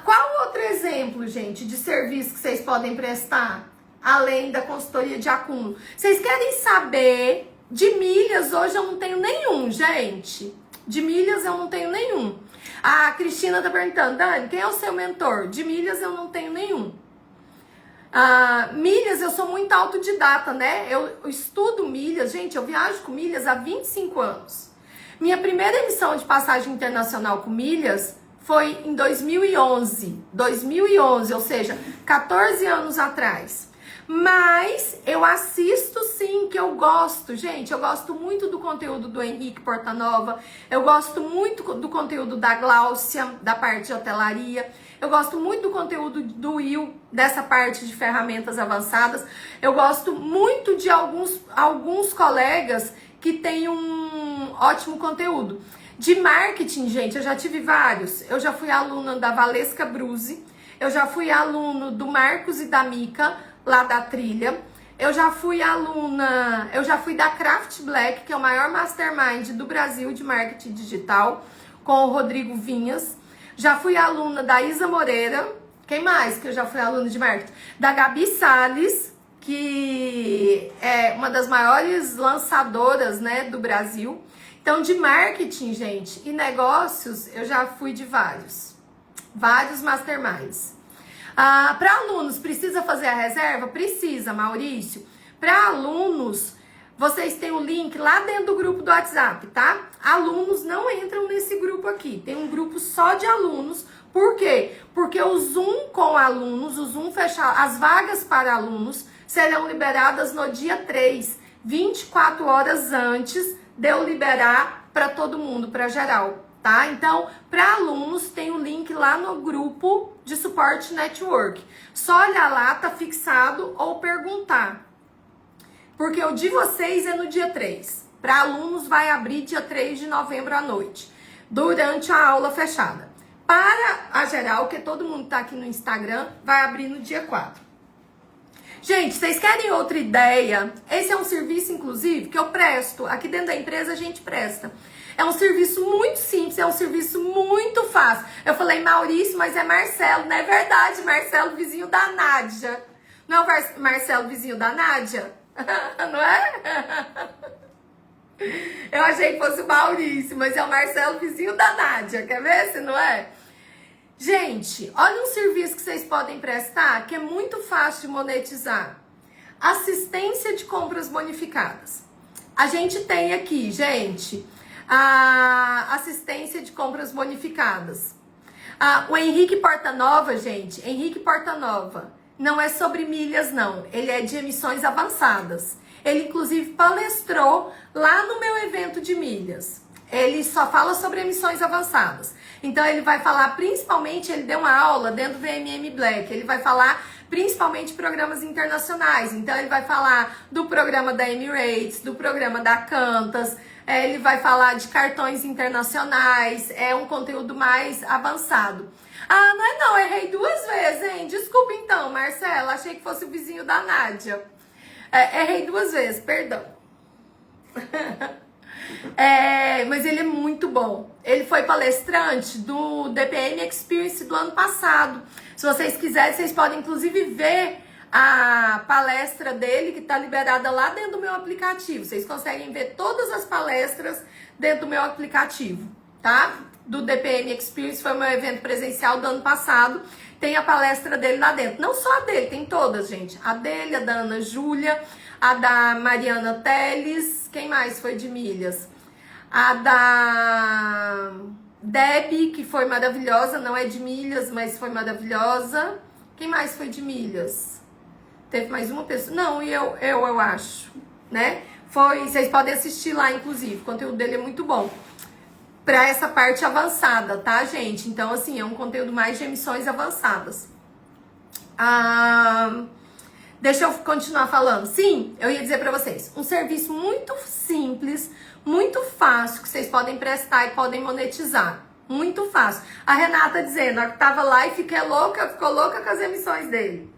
Qual outro exemplo, gente, de serviço que vocês podem prestar, além da consultoria de acúmulo? Vocês querem saber de milhas? Hoje eu não tenho nenhum, gente. De milhas eu não tenho nenhum. A Cristina tá perguntando, Dani, quem é o seu mentor? De milhas eu não tenho nenhum. Milhas, eu sou muito autodidata, né? Eu estudo milhas, gente, eu viajo com milhas há 25 anos. Minha primeira emissão de passagem internacional com milhas foi em 2011. 2011, ou seja, 14 anos atrás. Mas eu assisto sim, que eu gosto, gente. Eu gosto muito do conteúdo do Henrique Portanova. Eu gosto muito do conteúdo da Gláucia, da parte de hotelaria. Eu gosto muito do conteúdo do Will, dessa parte de ferramentas avançadas. Eu gosto muito de alguns colegas que têm um ótimo conteúdo. De marketing, gente, eu já tive vários. Eu já fui aluna da Valesca Bruzi. Eu já fui aluno do Marcos e da Mica, lá da Trilha. Eu já fui da Craft Black, que é o maior mastermind do Brasil de marketing digital, com o Rodrigo Vinhas. Já fui aluna da Isa Moreira. Quem mais que eu já fui aluna de marketing? Da Gabi Salles, que é uma das maiores lançadoras, né, do Brasil. Então, de marketing, gente, e negócios, eu já fui de vários masterminds. Para alunos, precisa fazer a reserva? Precisa, Maurício. Para alunos, vocês têm o link lá dentro do grupo do WhatsApp, tá? Alunos não entram nesse grupo aqui. Tem um grupo só de alunos. Por quê? Porque o Zoom com alunos, o Zoom fechado, as vagas para alunos serão liberadas no dia 3, 24 horas antes de eu liberar para todo mundo, para geral, tá? Então, para alunos, tem o link lá no grupo de suporte network. Só olhar lá, tá fixado, ou perguntar. Porque o de vocês é no dia 3. Para alunos, vai abrir dia 3 de novembro à noite, durante a aula fechada. Para a geral, que todo mundo tá aqui no Instagram, vai abrir no dia 4. Gente, vocês querem outra ideia? Esse é um serviço, inclusive, que eu presto. Aqui dentro da empresa a gente presta. É um serviço muito simples, é um serviço muito fácil. Eu falei Maurício, mas é Marcelo. Não é verdade, Marcelo, vizinho da Nádia. Não é o Marcelo, vizinho da Nádia? Não é? Eu achei que fosse o Maurício, mas é o Marcelo, vizinho da Nádia. Quer ver se não é? Gente, olha um serviço que vocês podem prestar, que é muito fácil de monetizar. Assistência de compras bonificadas. A gente tem aqui, gente, a assistência de compras bonificadas. O Henrique Portanova, gente, Henrique Portanova, não é sobre milhas, não. Ele é de emissões avançadas. Ele, inclusive, palestrou lá no meu evento de milhas. Ele só fala sobre emissões avançadas. Então, ele vai falar principalmente, ele deu uma aula dentro do VMM Black, ele vai falar principalmente programas internacionais. Então, ele vai falar do programa da Emirates, do programa da Qantas, ele vai falar de cartões internacionais, é um conteúdo mais avançado. Ah, não é não, errei 2 vezes, hein? Desculpa então, Marcela, achei que fosse o vizinho da Nádia. Errei 2 vezes, perdão. Mas ele é muito bom. Ele foi palestrante do DPM Experience do ano passado. Se vocês quiserem, vocês podem inclusive ver a palestra dele, que está liberada lá dentro do meu aplicativo. Vocês conseguem ver todas as palestras dentro do meu aplicativo, tá? Do DPM Experience, foi o meu evento presencial do ano passado. Tem a palestra dele lá dentro. Não só a dele, tem todas, gente. A dele, a da Ana Júlia, a da Mariana Teles. Quem mais foi de milhas? A da Debbie, que foi maravilhosa. Não é de milhas, mas foi maravilhosa. Quem mais foi de milhas? Teve mais uma pessoa. Não, e eu acho, né? Vocês podem assistir lá, inclusive. O conteúdo dele é muito bom. Para essa parte avançada, tá, gente? Então, assim, é um conteúdo mais de emissões avançadas. Deixa eu continuar falando. Sim, eu ia dizer para vocês, um serviço muito simples, muito fácil, que vocês podem prestar e podem monetizar. Muito fácil. A Renata dizendo, ela tava lá e ficou louca com as emissões dele.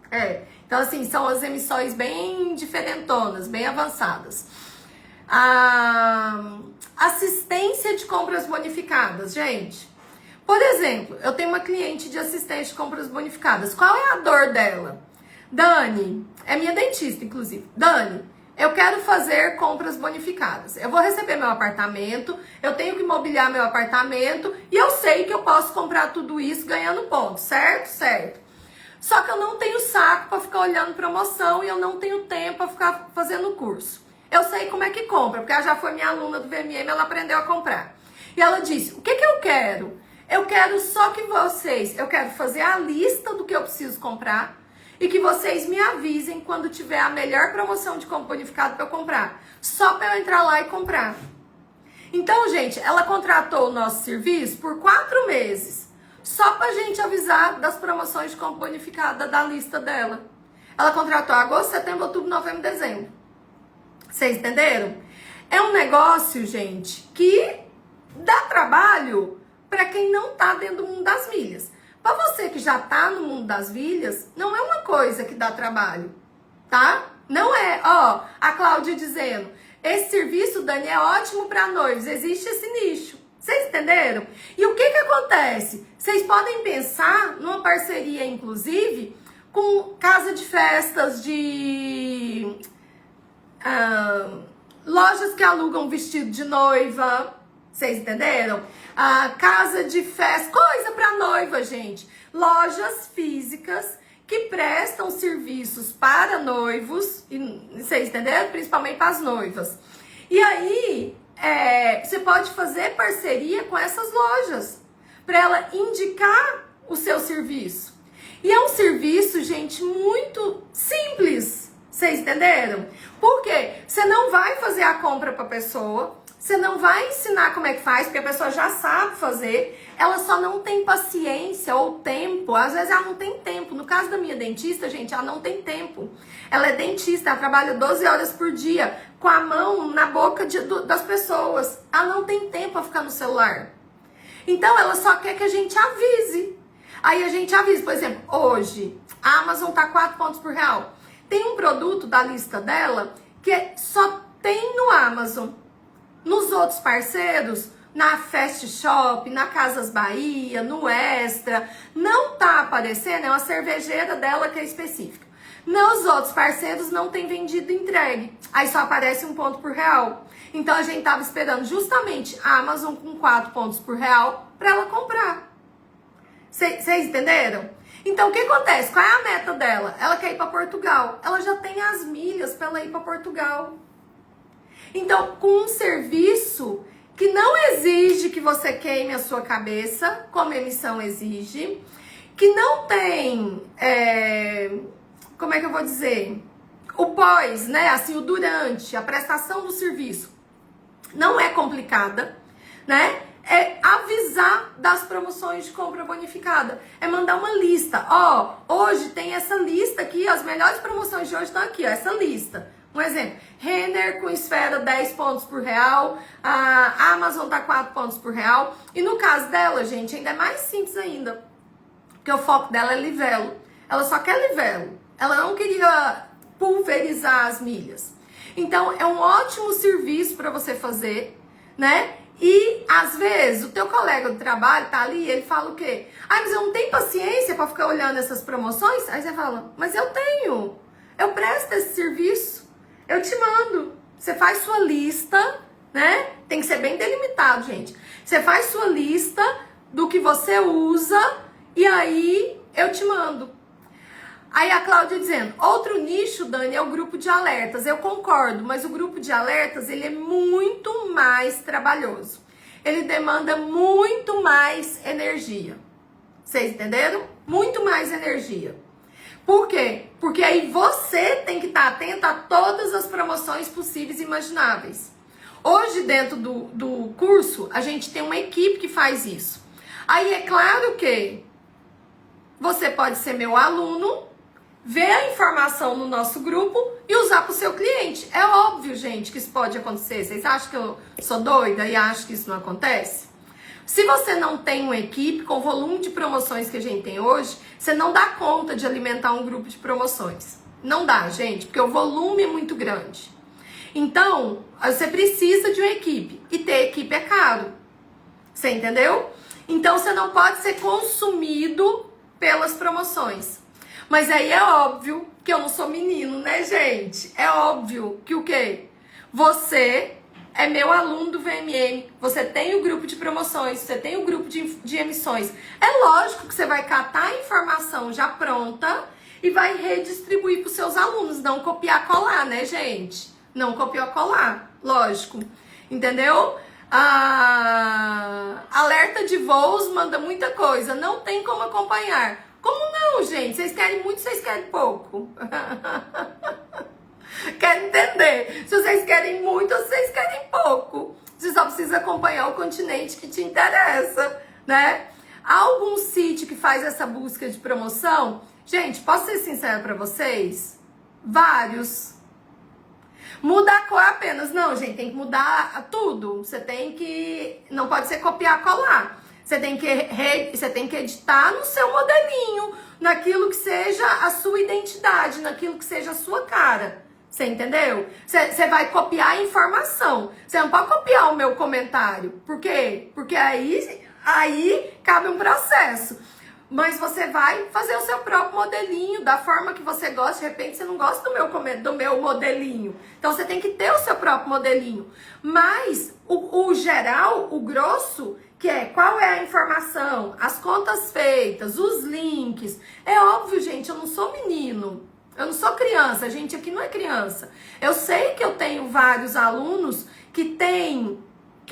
Então, assim, são as emissões bem diferentonas, bem avançadas. Assistência de compras bonificadas, gente. Por exemplo, eu tenho uma cliente de assistência de compras bonificadas. Qual é a dor dela? Dani, é minha dentista, inclusive. Dani, eu quero fazer compras bonificadas. Eu vou receber meu apartamento, eu tenho que mobiliar meu apartamento e eu sei que eu posso comprar tudo isso ganhando pontos, certo? Certo. Só que eu não tenho saco para ficar olhando promoção e eu não tenho tempo para ficar fazendo curso. Eu sei como é que compra, porque ela já foi minha aluna do VMM, ela aprendeu a comprar. E ela disse, o que eu quero? Eu quero só que eu quero fazer a lista do que eu preciso comprar e que vocês me avisem quando tiver a melhor promoção de compra bonificada para eu comprar. Só para eu entrar lá e comprar. Então, gente, ela contratou o nosso serviço por 4 meses. Só pra gente avisar das promoções de compra bonificada da lista dela. Ela contratou agosto, setembro, outubro, novembro, dezembro. Vocês entenderam? É um negócio, gente, que dá trabalho para quem não tá dentro do mundo das milhas. Para você que já tá no mundo das milhas, não é uma coisa que dá trabalho, tá? Não é. Ó, a Cláudia dizendo, esse serviço, Dani, é ótimo para noivos, existe esse nicho. Vocês entenderam? E o que acontece? Vocês podem pensar numa parceria, inclusive, com casa de festas, de lojas que alugam vestido de noiva. Vocês entenderam? Casa de festa, coisa para noiva, gente. Lojas físicas que prestam serviços para noivos. Vocês entenderam? Principalmente para as noivas. E aí, você pode fazer parceria com essas lojas para ela indicar o seu serviço. E é um serviço, gente, muito simples. Vocês entenderam? Por quê? Você não vai fazer a compra para a pessoa, Você não vai ensinar como é que faz, porque a pessoa já sabe fazer, ela só não tem paciência ou tempo. Às vezes ela não tem tempo. No caso da minha dentista, gente, ela não tem tempo. Ela é dentista, ela trabalha 12 horas por dia, com a mão na boca das pessoas. Ela não tem tempo pra ficar no celular. Então ela só quer que a gente avise. Aí a gente avisa, por exemplo, hoje a Amazon tá 4 pontos por real. Tem um produto da lista dela que só tem no Amazon. Nos outros parceiros, na Fast Shop, na Casas Bahia, no Extra, não tá aparecendo, é uma cervejeira dela que é específica. Nos outros parceiros não tem vendido entregue, aí só aparece 1 ponto por real. Então a gente tava esperando justamente a Amazon com 4 pontos por real para ela comprar. Vocês entenderam? Então o que acontece? Qual é a meta dela? Ela quer ir para Portugal. Ela já tem as milhas para ela ir para Portugal. Então, com um serviço que não exige que você queime a sua cabeça, como a emissão exige, que não tem, como é que eu vou dizer? O pós, né? Assim, o durante, a prestação do serviço não é complicada, né? É avisar das promoções de compra bonificada. É mandar uma lista. Ó, hoje tem essa lista aqui, as melhores promoções de hoje estão aqui, ó, essa lista. Um exemplo, Renner com esfera 10 pontos por real, a Amazon tá 4 pontos por real. E no caso dela, gente, ainda é mais simples ainda, porque o foco dela é livelo. Ela só quer livelo. Ela não queria pulverizar as milhas. Então, é um ótimo serviço para você fazer, né? E, às vezes, o teu colega do trabalho tá ali e ele fala o quê? Ah, mas eu não tenho paciência para ficar olhando essas promoções? Aí você fala, mas eu tenho. Eu presto esse serviço. Eu te mando. Você faz sua lista, né? Tem que ser bem delimitado, gente. Você faz sua lista do que você usa e aí eu te mando. Aí a Cláudia dizendo, outro nicho, Dani, é o grupo de alertas. Eu concordo, mas o grupo de alertas, ele é muito mais trabalhoso. Ele demanda muito mais energia. Vocês entenderam? Muito mais energia. Por quê? Porque aí você tem que estar atento a todas as promoções possíveis e imagináveis. Hoje, dentro do curso, a gente tem uma equipe que faz isso. Aí é claro que você pode ser meu aluno, ver a informação no nosso grupo e usar para o seu cliente. É óbvio, gente, que isso pode acontecer. Vocês acham que eu sou doida e acho que isso não acontece? Se você não tem uma equipe com o volume de promoções que a gente tem hoje, você não dá conta de alimentar um grupo de promoções. Não dá, gente, porque o volume é muito grande. Então, você precisa de uma equipe. E ter equipe é caro. Você entendeu? Então, você não pode ser consumido pelas promoções. Mas aí é óbvio que eu não sou menino, né, gente? É óbvio que o quê? Você é meu aluno do VMM, você tem o grupo de promoções, você tem o grupo de emissões. É lógico que você vai catar a informação já pronta e vai redistribuir para os seus alunos. Não copiar colar, né, gente? Não copiar colar, lógico. Entendeu? Alerta de voos manda muita coisa, não tem como acompanhar. Como não, gente? Vocês querem muito, vocês querem pouco? Quero entender. Se vocês querem muito ou vocês querem pouco. Você só precisa acompanhar o continente que te interessa, né? Há algum sítio que faz essa busca de promoção? Gente, posso ser sincera pra vocês? Vários. Muda a cor apenas. Não, gente, tem que mudar tudo. Você tem que... Não pode ser copiar, colar. Você tem que editar no seu modelinho, naquilo que seja a sua identidade, naquilo que seja a sua cara. Você entendeu? Você vai copiar a informação. Você não pode copiar o meu comentário. Por quê? Porque aí cabe um processo. Mas você vai fazer o seu próprio modelinho, da forma que você gosta. De repente você não gosta do meu modelinho. Então você tem que ter o seu próprio modelinho. Mas o geral, o grosso, que é qual é a informação, as contas feitas, os links. É óbvio, gente, eu não sou menino. Eu não sou criança, a gente aqui não é criança. Eu sei que eu tenho vários alunos que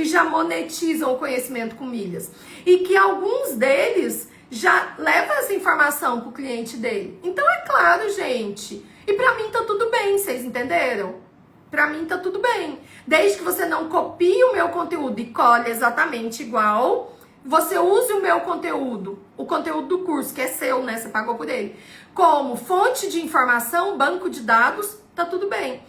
já monetizam o conhecimento com milhas. E que alguns deles já levam essa informação pro cliente dele. Então é claro, gente. E pra mim tá tudo bem, vocês entenderam? Pra mim tá tudo bem. Desde que você não copie o meu conteúdo e cole exatamente igual, você use o meu conteúdo, o conteúdo do curso, que é seu, né? Você pagou por ele, como fonte de informação, banco de dados, tá tudo bem.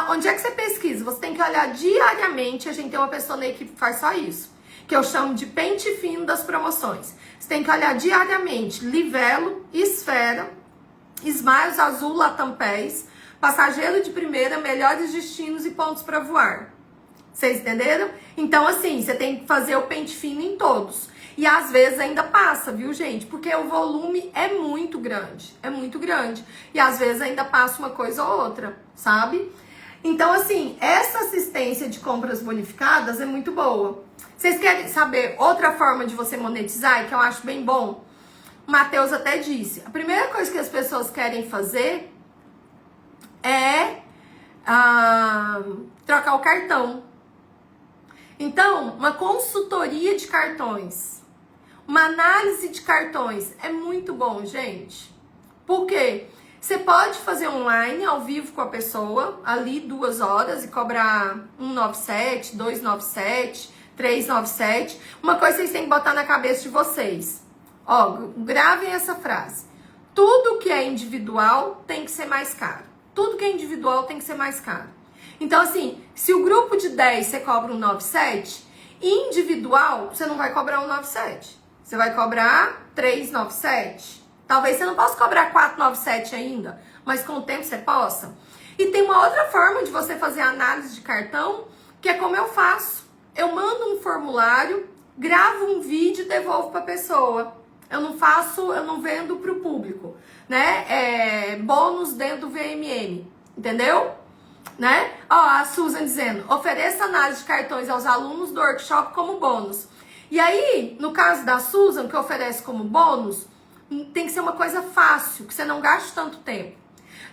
Onde é que você pesquisa? Você tem que olhar diariamente. A gente tem uma pessoa na equipe que faz só isso, que eu chamo de pente fino das promoções. Você tem que olhar diariamente Livelo, Esfera, Smiles Azul, Latam Pés, Passageiro de Primeira, Melhores Destinos e Pontos para Voar. Vocês entenderam? Então, assim, você tem que fazer o pente fino em todos. E às vezes ainda passa, viu, gente? Porque o volume é muito grande. É muito grande. E às vezes ainda passa uma coisa ou outra, sabe? Então, assim, essa assistência de compras bonificadas é muito boa. Vocês querem saber outra forma de você monetizar, que eu acho bem bom? O Matheus até disse. A primeira coisa que as pessoas querem fazer é trocar o cartão. Então, uma consultoria de cartões, uma análise de cartões é muito bom, gente. Por quê? Você pode fazer online, ao vivo com a pessoa, ali 2 horas e cobrar 197, 297, 397. Uma coisa que vocês têm que botar na cabeça de vocês. Ó, gravem essa frase. Tudo que é individual tem que ser mais caro. Tudo que é individual tem que ser mais caro. Então, assim, se o grupo de 10 você cobra 197, individual você não vai cobrar 197. Você vai cobrar 397. Talvez você não possa cobrar 497 ainda, mas com o tempo você possa. E tem uma outra forma de você fazer análise de cartão, que é como eu faço. Eu mando um formulário, gravo um vídeo e devolvo para a pessoa. Eu não vendo para o público, né? Bônus dentro do VMM, entendeu? Né? Ó, a Susan dizendo, ofereça análise de cartões aos alunos do workshop como bônus. E aí, no caso da Susan, que oferece como bônus, tem que ser uma coisa fácil, que você não gaste tanto tempo.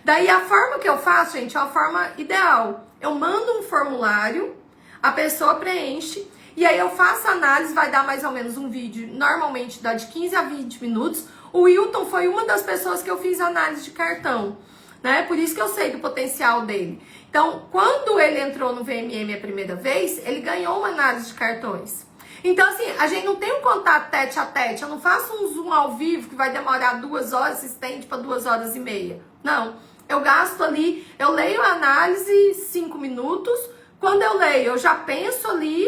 Daí a forma que eu faço, gente, é a forma ideal. Eu mando um formulário, a pessoa preenche, e aí eu faço a análise, vai dar mais ou menos um vídeo, normalmente dá de 15 a 20 minutos. O Wilton foi uma das pessoas que eu fiz análise de cartão, né? Por isso que eu sei do potencial dele. Então, quando ele entrou no VMM a primeira vez, ele ganhou uma análise de cartões. Então, assim, a gente não tem um contato tete a tete. Eu não faço um Zoom ao vivo que vai demorar 2 horas, se estende para 2 horas e meia. Não. Eu gasto ali, eu leio a análise 5 minutos. Quando eu leio, eu já penso ali,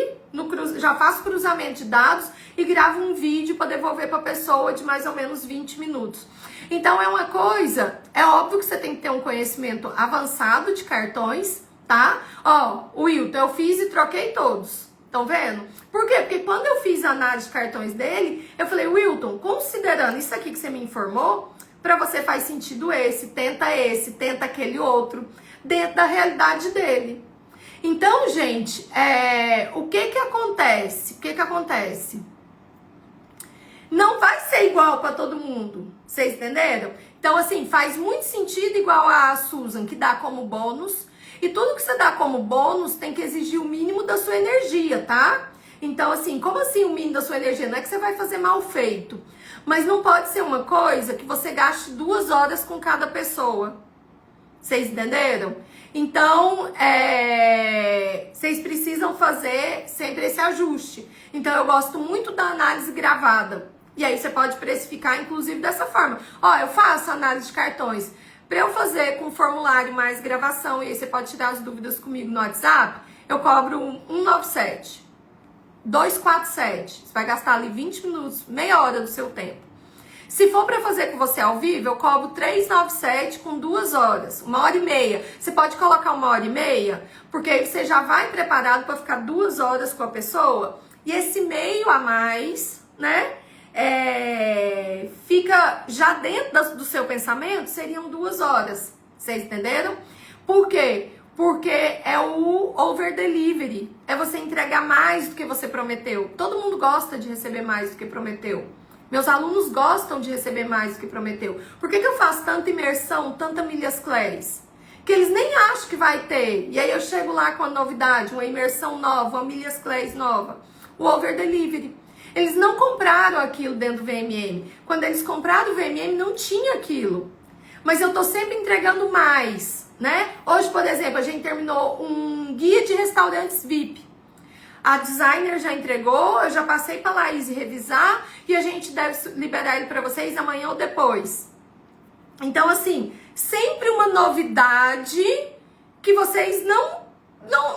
já faço cruzamento de dados e gravo um vídeo para devolver para a pessoa de mais ou menos 20 minutos. Então, é uma coisa, é óbvio que você tem que ter um conhecimento avançado de cartões, tá? Ó, o Wilton, eu fiz e troquei todos. Estão vendo? Por quê? Porque quando eu fiz a análise de cartões dele, eu falei, Wilton, considerando isso aqui que você me informou, para você faz sentido esse, tenta aquele outro, dentro da realidade dele. Então, gente, o que acontece? O que acontece? Não vai ser igual para todo mundo, vocês entenderam? Então, assim, faz muito sentido igual a Susan, que dá como bônus. E tudo que você dá como bônus tem que exigir o mínimo da sua energia, tá? Então, assim, como assim o mínimo da sua energia? Não é que você vai fazer mal feito. Mas não pode ser uma coisa que você gaste 2 horas com cada pessoa. Vocês entenderam? Então, vocês precisam fazer sempre esse ajuste. Então, eu gosto muito da análise gravada. E aí, você pode precificar, inclusive, dessa forma. Ó, eu faço análise de cartões. Para eu fazer com formulário mais gravação, e aí você pode tirar as dúvidas comigo no WhatsApp, eu cobro 197, 247. Você vai gastar ali 20 minutos, meia hora do seu tempo. Se for para fazer com você ao vivo, eu cobro 397 com 2 horas, 1h30. Você pode colocar 1h30, porque aí você já vai preparado para ficar 2 horas com a pessoa. E esse meio a mais, né? Fica já dentro do seu pensamento, seriam 2 horas. Vocês entenderam? Por quê? Porque é o over delivery. É você entregar mais do que você prometeu. Todo mundo gosta de receber mais do que prometeu. Meus alunos gostam de receber mais do que prometeu. Por que eu faço tanta imersão, tanta milhas Clays? Que eles nem acham que vai ter. E aí eu chego lá com a novidade, uma imersão nova, uma milhas Clays nova. O over delivery. Eles não compraram aquilo dentro do VMM. Quando eles compraram o VMM, não tinha aquilo. Mas eu tô sempre entregando mais, né? Hoje, por exemplo, a gente terminou um guia de restaurantes VIP. A designer já entregou, eu já passei para a Laís revisar e a gente deve liberar ele para vocês amanhã ou depois. Então, assim, sempre uma novidade que vocês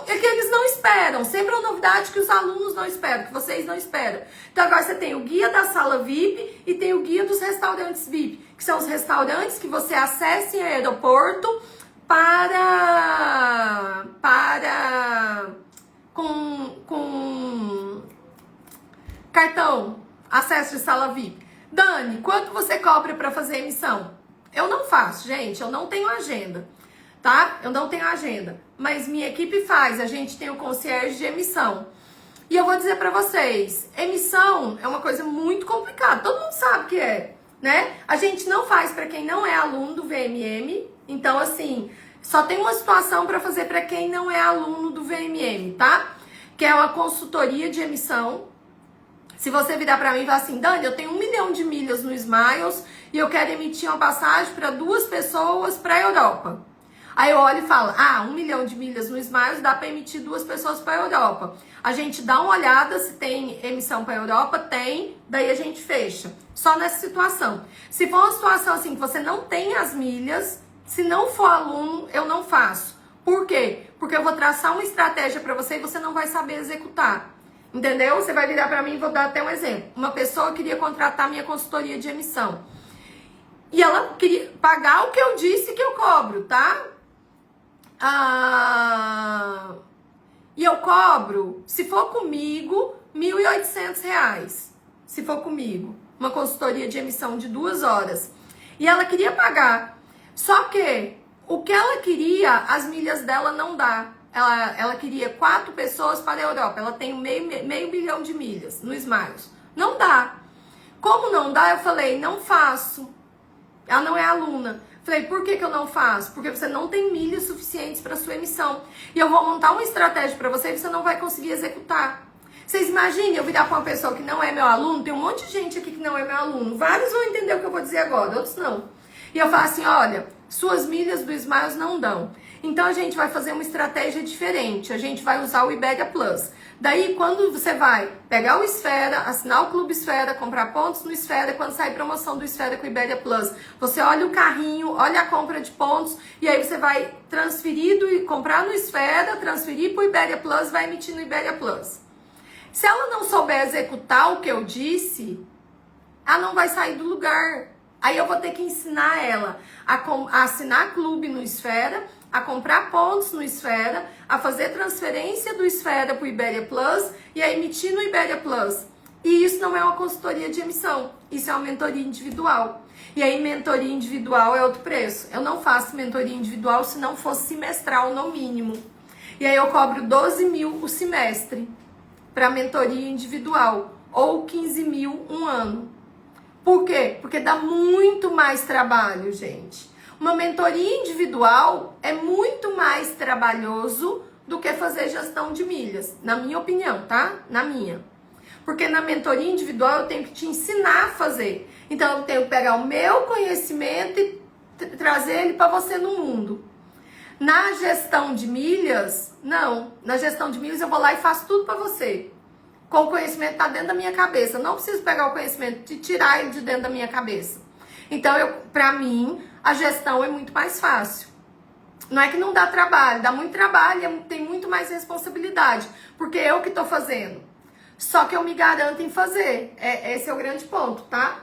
que eles não esperam. Sempre uma novidade que os alunos não esperam, que vocês não esperam. Então, agora você tem o guia da sala VIP e tem o guia dos restaurantes VIP, que são os restaurantes que você acessa em aeroporto com cartão, acesso de sala VIP. Dani, quanto você cobra para fazer emissão? Eu não faço, gente, eu não tenho agenda, tá? Eu não tenho agenda, mas minha equipe faz, a gente tem o concierge de emissão. E eu vou dizer para vocês, emissão é uma coisa muito complicada, todo mundo sabe que é, né? A gente não faz para quem não é aluno do VMM, então assim, só tem uma situação para fazer para quem não é aluno do VMM, tá? Que é uma consultoria de emissão. Se você virar para mim e falar assim, Dani, eu tenho 1 milhão de milhas no Smiles e eu quero emitir uma passagem para 2 pessoas para a Europa. Aí eu olho e falo, 1 milhão de milhas no Smiles dá para emitir 2 pessoas para a Europa. A gente dá uma olhada se tem emissão para a Europa, tem, daí a gente fecha. Só nessa situação. Se for uma situação assim que você não tem as milhas, se não for aluno, eu não faço. Por quê? Porque eu vou traçar uma estratégia para você e você não vai saber executar. Entendeu? Você vai virar para mim e vou dar até um exemplo. Uma pessoa queria contratar minha consultoria de emissão. E ela queria pagar o que eu disse que eu cobro, tá? E eu cobro, se for comigo, R$1.800. Se for comigo. Uma consultoria de emissão de 2 horas. E ela queria pagar. Só que o que ela queria, as milhas dela não dá. Ela queria 4 pessoas para a Europa. Ela tem meio bilhão de milhas no Smiles. Não dá. Como não dá, eu falei, não faço. Ela não é aluna. Falei, por que eu não faço? Porque você não tem milhas suficientes para sua emissão. E eu vou montar uma estratégia para você e você não vai conseguir executar. Vocês imaginem eu virar para uma pessoa que não é meu aluno, tem um monte de gente aqui que não é meu aluno. Vários vão entender o que eu vou dizer agora, outros não. E eu falo assim, olha, suas milhas do Smiles não dão. Então a gente vai fazer uma estratégia diferente. A gente vai usar o Iberia Plus. Daí, quando você vai pegar o Esfera, assinar o Clube Esfera, comprar pontos no Esfera, quando sair promoção do Esfera com o Iberia Plus, você olha o carrinho, olha a compra de pontos, e aí você vai transferir, comprar no Esfera, transferir para o Iberia Plus, vai emitir no Iberia Plus. Se ela não souber executar o que eu disse, ela não vai sair do lugar. Aí eu vou ter que ensinar ela a assinar clube no Esfera, a comprar pontos no Esfera, a fazer transferência do Esfera para o Iberia Plus e a emitir no Iberia Plus. E isso não é uma consultoria de emissão, isso é uma mentoria individual. E aí mentoria individual é outro preço. Eu não faço mentoria individual se não fosse semestral no mínimo. E aí eu cobro 12 mil o semestre para mentoria individual ou 15 mil um ano. Por quê? Porque dá muito mais trabalho, gente. Uma mentoria individual é muito mais trabalhoso do que fazer gestão de milhas, na minha opinião, tá? Na minha. Porque na mentoria individual eu tenho que te ensinar a fazer. Então eu tenho que pegar o meu conhecimento e trazer ele para você no mundo. Na gestão de milhas, não. Na gestão de milhas eu vou lá e faço tudo para você. Com o conhecimento que tá dentro da minha cabeça. Eu não preciso pegar o conhecimento e tirar ele de dentro da minha cabeça. Então, pra mim, a gestão é muito mais fácil. Não é que não dá trabalho, dá muito trabalho, tem muito mais responsabilidade. Porque eu que tô fazendo. Só que eu me garanto em fazer. Esse é o grande ponto, tá?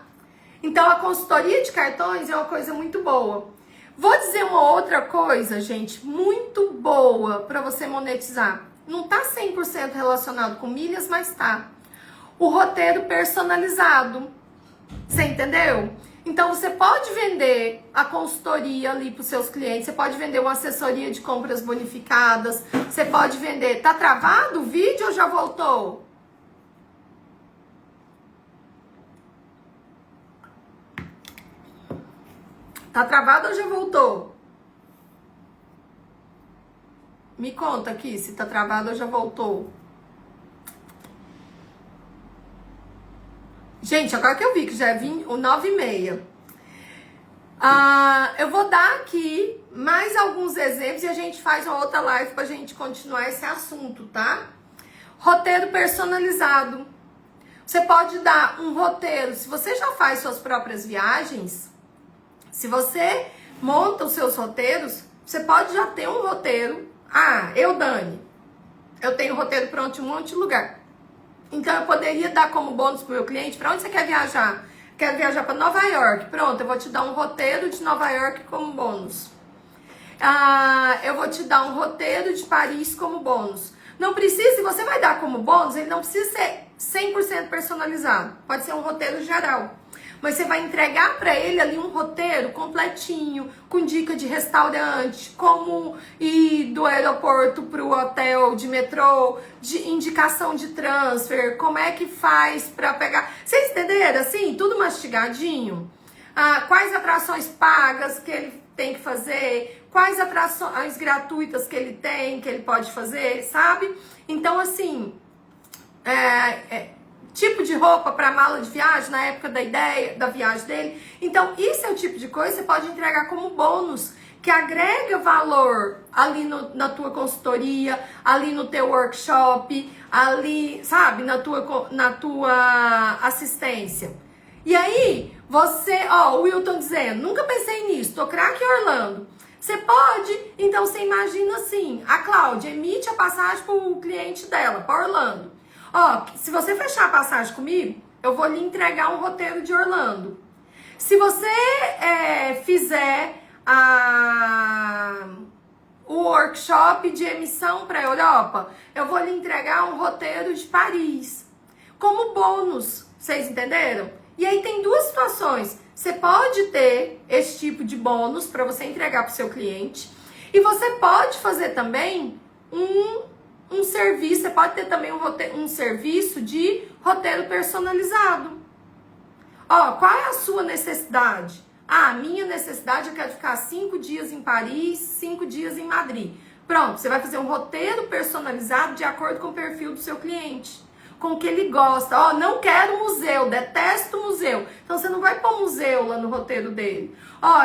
Então, a consultoria de cartões é uma coisa muito boa. Vou dizer uma outra coisa, gente, muito boa para você monetizar. Não tá 100% relacionado com milhas, mas tá. O roteiro personalizado. Você entendeu? Então, você pode vender a consultoria ali para os seus clientes, você pode vender uma assessoria de compras bonificadas, você pode vender... Tá travado o vídeo ou já voltou? Tá travado ou já voltou? Me conta aqui se tá travado ou já voltou. Gente, agora que eu vi que já é 9h30. Eu vou dar aqui mais alguns exemplos e a gente faz uma outra live pra gente continuar esse assunto, tá? Roteiro personalizado. Você pode dar um roteiro, se você já faz suas próprias viagens, se você monta os seus roteiros, você pode já ter um roteiro. Dani, eu tenho roteiro pronto em um monte de lugar. Então eu poderia dar como bônus pro meu cliente, para onde você quer viajar? Quero viajar para Nova York. Pronto, eu vou te dar um roteiro de Nova York como bônus. Eu vou te dar um roteiro de Paris como bônus. Não precisa, se você vai dar como bônus, ele não precisa ser 100% personalizado. Pode ser um roteiro geral. Mas você vai entregar para ele ali um roteiro completinho, com dica de restaurante, como ir do aeroporto para o hotel de metrô, de indicação de transfer, como é que faz para pegar... Vocês entenderam? Assim, tudo mastigadinho. Quais atrações pagas que ele tem que fazer, quais atrações gratuitas que ele pode fazer, sabe? Então, assim... tipo de roupa para mala de viagem na época da viagem dele. Então, isso é o tipo de coisa que você pode entregar como bônus, que agrega valor ali na tua consultoria, ali no teu workshop, ali, sabe, na tua assistência. E aí, o Wilton dizendo, nunca pensei nisso, tô craque em Orlando. Você pode, então você imagina assim, a Cláudia emite a passagem pro cliente dela, para Orlando. Se você fechar a passagem comigo, eu vou lhe entregar um roteiro de Orlando. Se você fizer o workshop de emissão para a Europa, eu vou lhe entregar um roteiro de Paris. Como bônus, vocês entenderam? E aí tem duas situações. Você pode ter esse tipo de bônus para você entregar para o seu cliente. E você pode fazer também um serviço, você pode ter também um serviço de roteiro personalizado. Qual é a sua necessidade? A minha necessidade, eu quero ficar 5 dias em Paris, 5 dias em Madrid. Pronto, você vai fazer um roteiro personalizado de acordo com o perfil do seu cliente, com o que ele gosta. Não quero museu, detesto museu. Então você não vai pôr museu lá no roteiro dele.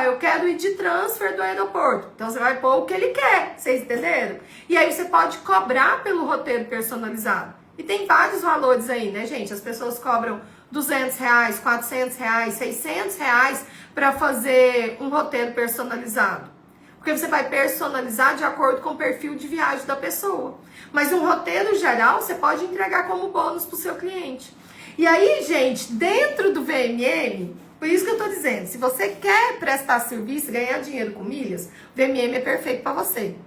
Eu quero ir de transfer do aeroporto. Então você vai pôr o que ele quer, vocês entenderam? E aí você pode cobrar pelo roteiro personalizado. E tem vários valores aí, né, gente? As pessoas cobram R$200, R$400, R$600 para fazer um roteiro personalizado. Porque você vai personalizar de acordo com o perfil de viagem da pessoa. Mas um roteiro geral você pode entregar como bônus para o seu cliente. E aí, gente, dentro do VMM, por isso que eu tô dizendo, se você quer prestar serviço, ganhar dinheiro com milhas, o VMM é perfeito para você.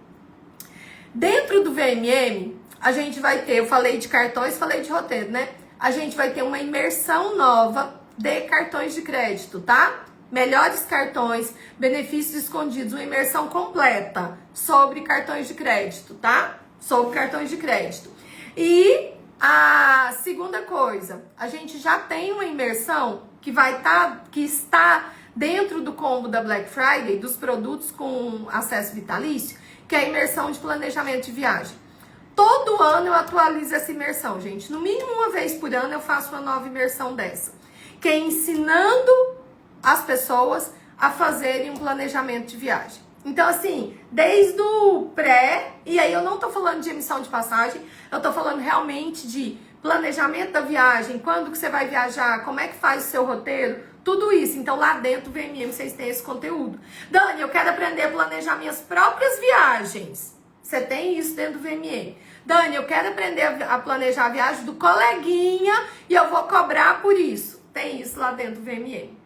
Dentro do VMM, a gente vai ter, eu falei de cartões, falei de roteiro, né? A gente vai ter uma imersão nova de cartões de crédito, tá? Melhores cartões, benefícios escondidos, uma imersão completa sobre cartões de crédito, tá? Sobre cartões de crédito. E a segunda coisa, a gente já tem uma imersão que está dentro do combo da Black Friday, dos produtos com acesso vitalício, que é a imersão de planejamento de viagem. Todo ano eu atualizo essa imersão, gente. No mínimo uma vez por ano eu faço uma nova imersão dessa, que é ensinando as pessoas a fazerem um planejamento de viagem. Então, assim, desde o pré, e aí eu não tô falando de emissão de passagem, eu tô falando realmente de planejamento da viagem, quando que você vai viajar, como é que faz o seu roteiro, tudo isso. Então, lá dentro do VMM vocês têm esse conteúdo. Dani, eu quero aprender a planejar minhas próprias viagens. Você tem isso dentro do VMM. Dani, eu quero aprender a planejar a viagem do coleguinha e eu vou cobrar por isso. Tem isso lá dentro do VMM.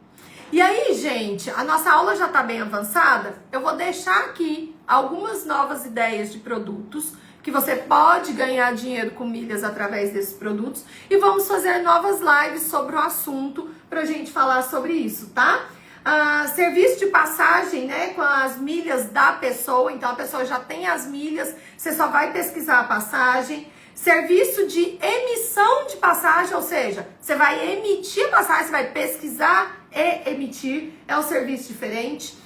E aí, gente, a nossa aula já está bem avançada. Eu vou deixar aqui algumas novas ideias de produtos que você pode ganhar dinheiro com milhas através desses produtos. E vamos fazer novas lives sobre o assunto pra gente falar sobre isso, tá? Serviço de passagem, né, com as milhas da pessoa. Então, a pessoa já tem as milhas, você só vai pesquisar a passagem. Serviço de emissão de passagem, ou seja, você vai emitir a passagem, você vai pesquisar e emitir, é um serviço diferente.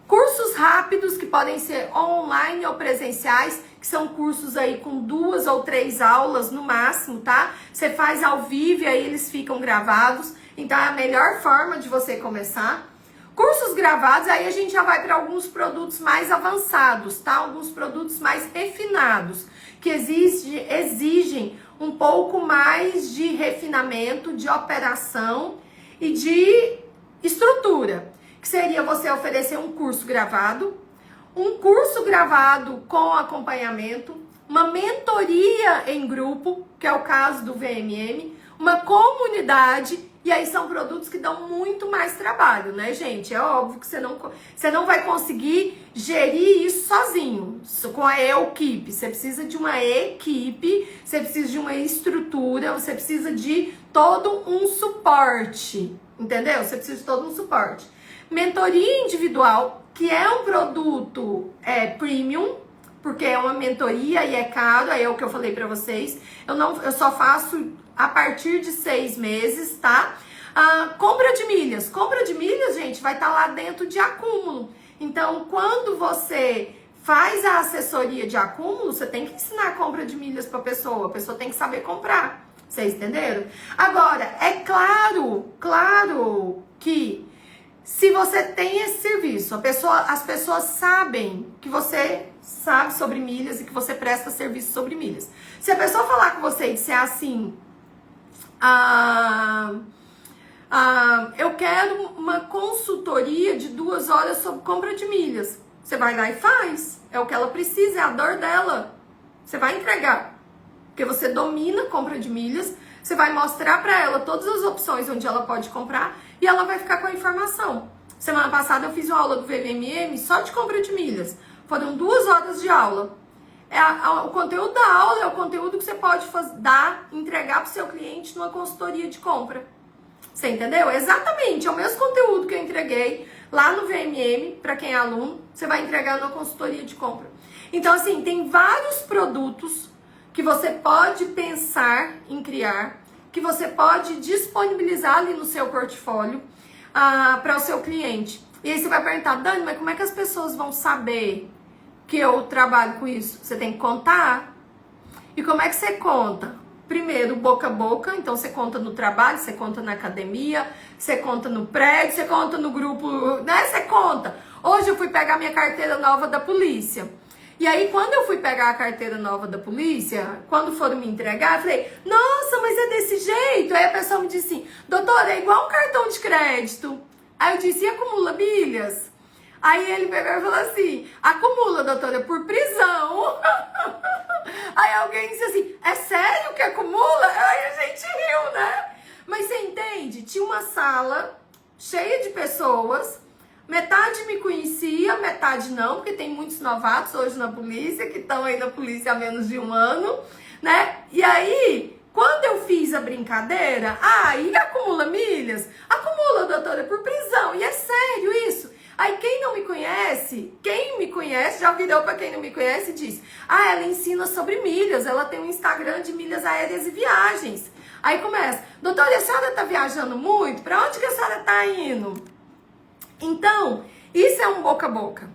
Cursos rápidos, que podem ser online ou presenciais, que são cursos aí com 2 ou 3 aulas no máximo, tá? Você faz ao vivo e aí eles ficam gravados, então é a melhor forma de você começar. Cursos gravados, aí a gente já vai para alguns produtos mais avançados, tá? Alguns produtos mais refinados, que exigem um pouco mais de refinamento, de operação e de estrutura. Que seria você oferecer um curso gravado com acompanhamento, uma mentoria em grupo, que é o caso do VMM, uma comunidade. E aí são produtos que dão muito mais trabalho, né, gente? É óbvio que você não vai conseguir gerir isso sozinho, com a equipe. Você precisa de uma equipe, você precisa de uma estrutura, você precisa de todo um suporte, entendeu? Você precisa de todo um suporte. Mentoria individual, que é um produto premium, porque é uma mentoria e é caro, aí é o que eu falei pra vocês. Eu só faço a partir de 6 meses, tá? Compra de milhas. Compra de milhas, gente, vai estar lá dentro de acúmulo. Então, quando você faz a assessoria de acúmulo, você tem que ensinar a compra de milhas pra pessoa. A pessoa tem que saber comprar. Vocês entenderam? Agora, é claro que se você tem esse serviço, as pessoas sabem que você sabe sobre milhas e que você presta serviço sobre milhas. Se a pessoa falar com você e disser assim, eu quero uma consultoria de 2 horas sobre compra de milhas. Você vai lá e faz. É o que ela precisa, é a dor dela. Você vai entregar. Porque você domina a compra de milhas, você vai mostrar para ela todas as opções onde ela pode comprar e ela vai ficar com a informação. Semana passada eu fiz uma aula do VMM só de compra de milhas. Foram 2 horas de aula. O conteúdo da aula é o conteúdo que você pode entregar para o seu cliente numa consultoria de compra. Você entendeu? Exatamente, é o mesmo conteúdo que eu entreguei lá no VMM, para quem é aluno, você vai entregar numa consultoria de compra. Então, assim, tem vários produtos que você pode pensar em criar, que você pode disponibilizar ali no seu portfólio para o seu cliente. E aí você vai perguntar, Dani, mas como é que as pessoas vão saber que eu trabalho com isso? Você tem que contar. E como é que você conta? Primeiro, boca a boca. Então, você conta no trabalho, você conta na academia, você conta no prédio, você conta no grupo, né? Você conta. Hoje eu fui pegar minha carteira nova da polícia. E aí, quando eu fui pegar a carteira nova da polícia, quando foram me entregar, eu falei, nossa, mas é desse jeito? Aí a pessoa me disse assim, doutora, é igual um cartão de crédito. Aí eu disse, e acumula milhas? Aí ele pegou e falou assim, acumula, doutora, por prisão. Aí alguém disse assim, é sério que acumula? Aí a gente riu, né? Mas você entende? Tinha uma sala cheia de pessoas, metade me conhecia, metade não, porque tem muitos novatos hoje na polícia, que estão aí na polícia há menos de 1 ano, né? E aí, quando eu fiz a brincadeira, e acumula milhas? Acumula, doutora, por prisão. E é sério isso? Aí quem me conhece, já virou pra quem não me conhece e diz, ela ensina sobre milhas, ela tem um Instagram de milhas aéreas e viagens. Aí começa, doutora, a senhora tá viajando muito? Pra onde que a senhora tá indo? Então, isso é um boca a boca,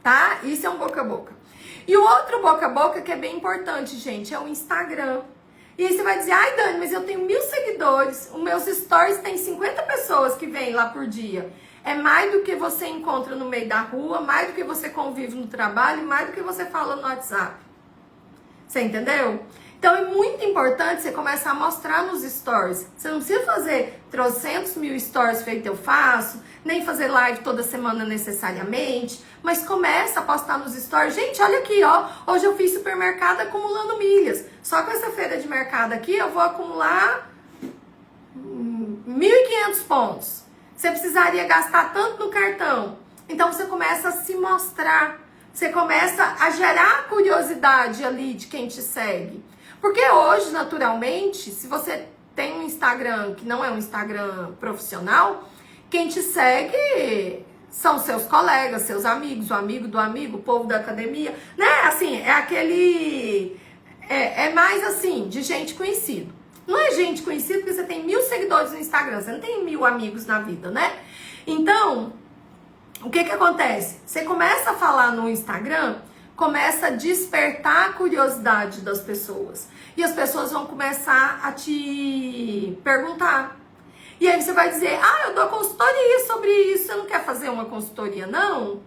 tá? Isso é um boca a boca. E o outro boca a boca que é bem importante, gente, é o Instagram. E aí você vai dizer, Dani, mas eu tenho 1000 seguidores, os meus stories tem 50 pessoas que vêm lá por dia. É mais do que você encontra no meio da rua, mais do que você convive no trabalho, mais do que você fala no WhatsApp. Você entendeu? Então é muito importante você começar a mostrar nos stories. Você não precisa fazer 300.000 stories feito eu faço, nem fazer live toda semana necessariamente, mas começa a postar nos stories. Gente, olha aqui, ó, hoje eu fiz supermercado acumulando milhas. Só com essa feira de mercado aqui eu vou acumular 1.500 pontos. Você precisaria gastar tanto no cartão. Então você começa a se mostrar. Você começa a gerar curiosidade ali de quem te segue. Porque hoje, naturalmente, se você tem um Instagram que não é um Instagram profissional, quem te segue são seus colegas, seus amigos, o amigo do amigo, o povo da academia, né? Assim, é aquele... É mais assim, de gente conhecida. Não é gente conhecida porque você tem 1000 seguidores no Instagram, você não tem 1000 amigos na vida, né? Então, o que acontece? Você começa a falar no Instagram, começa a despertar a curiosidade das pessoas. E as pessoas vão começar a te perguntar. E aí você vai dizer, eu dou consultoria sobre isso, você não quer fazer uma consultoria, não?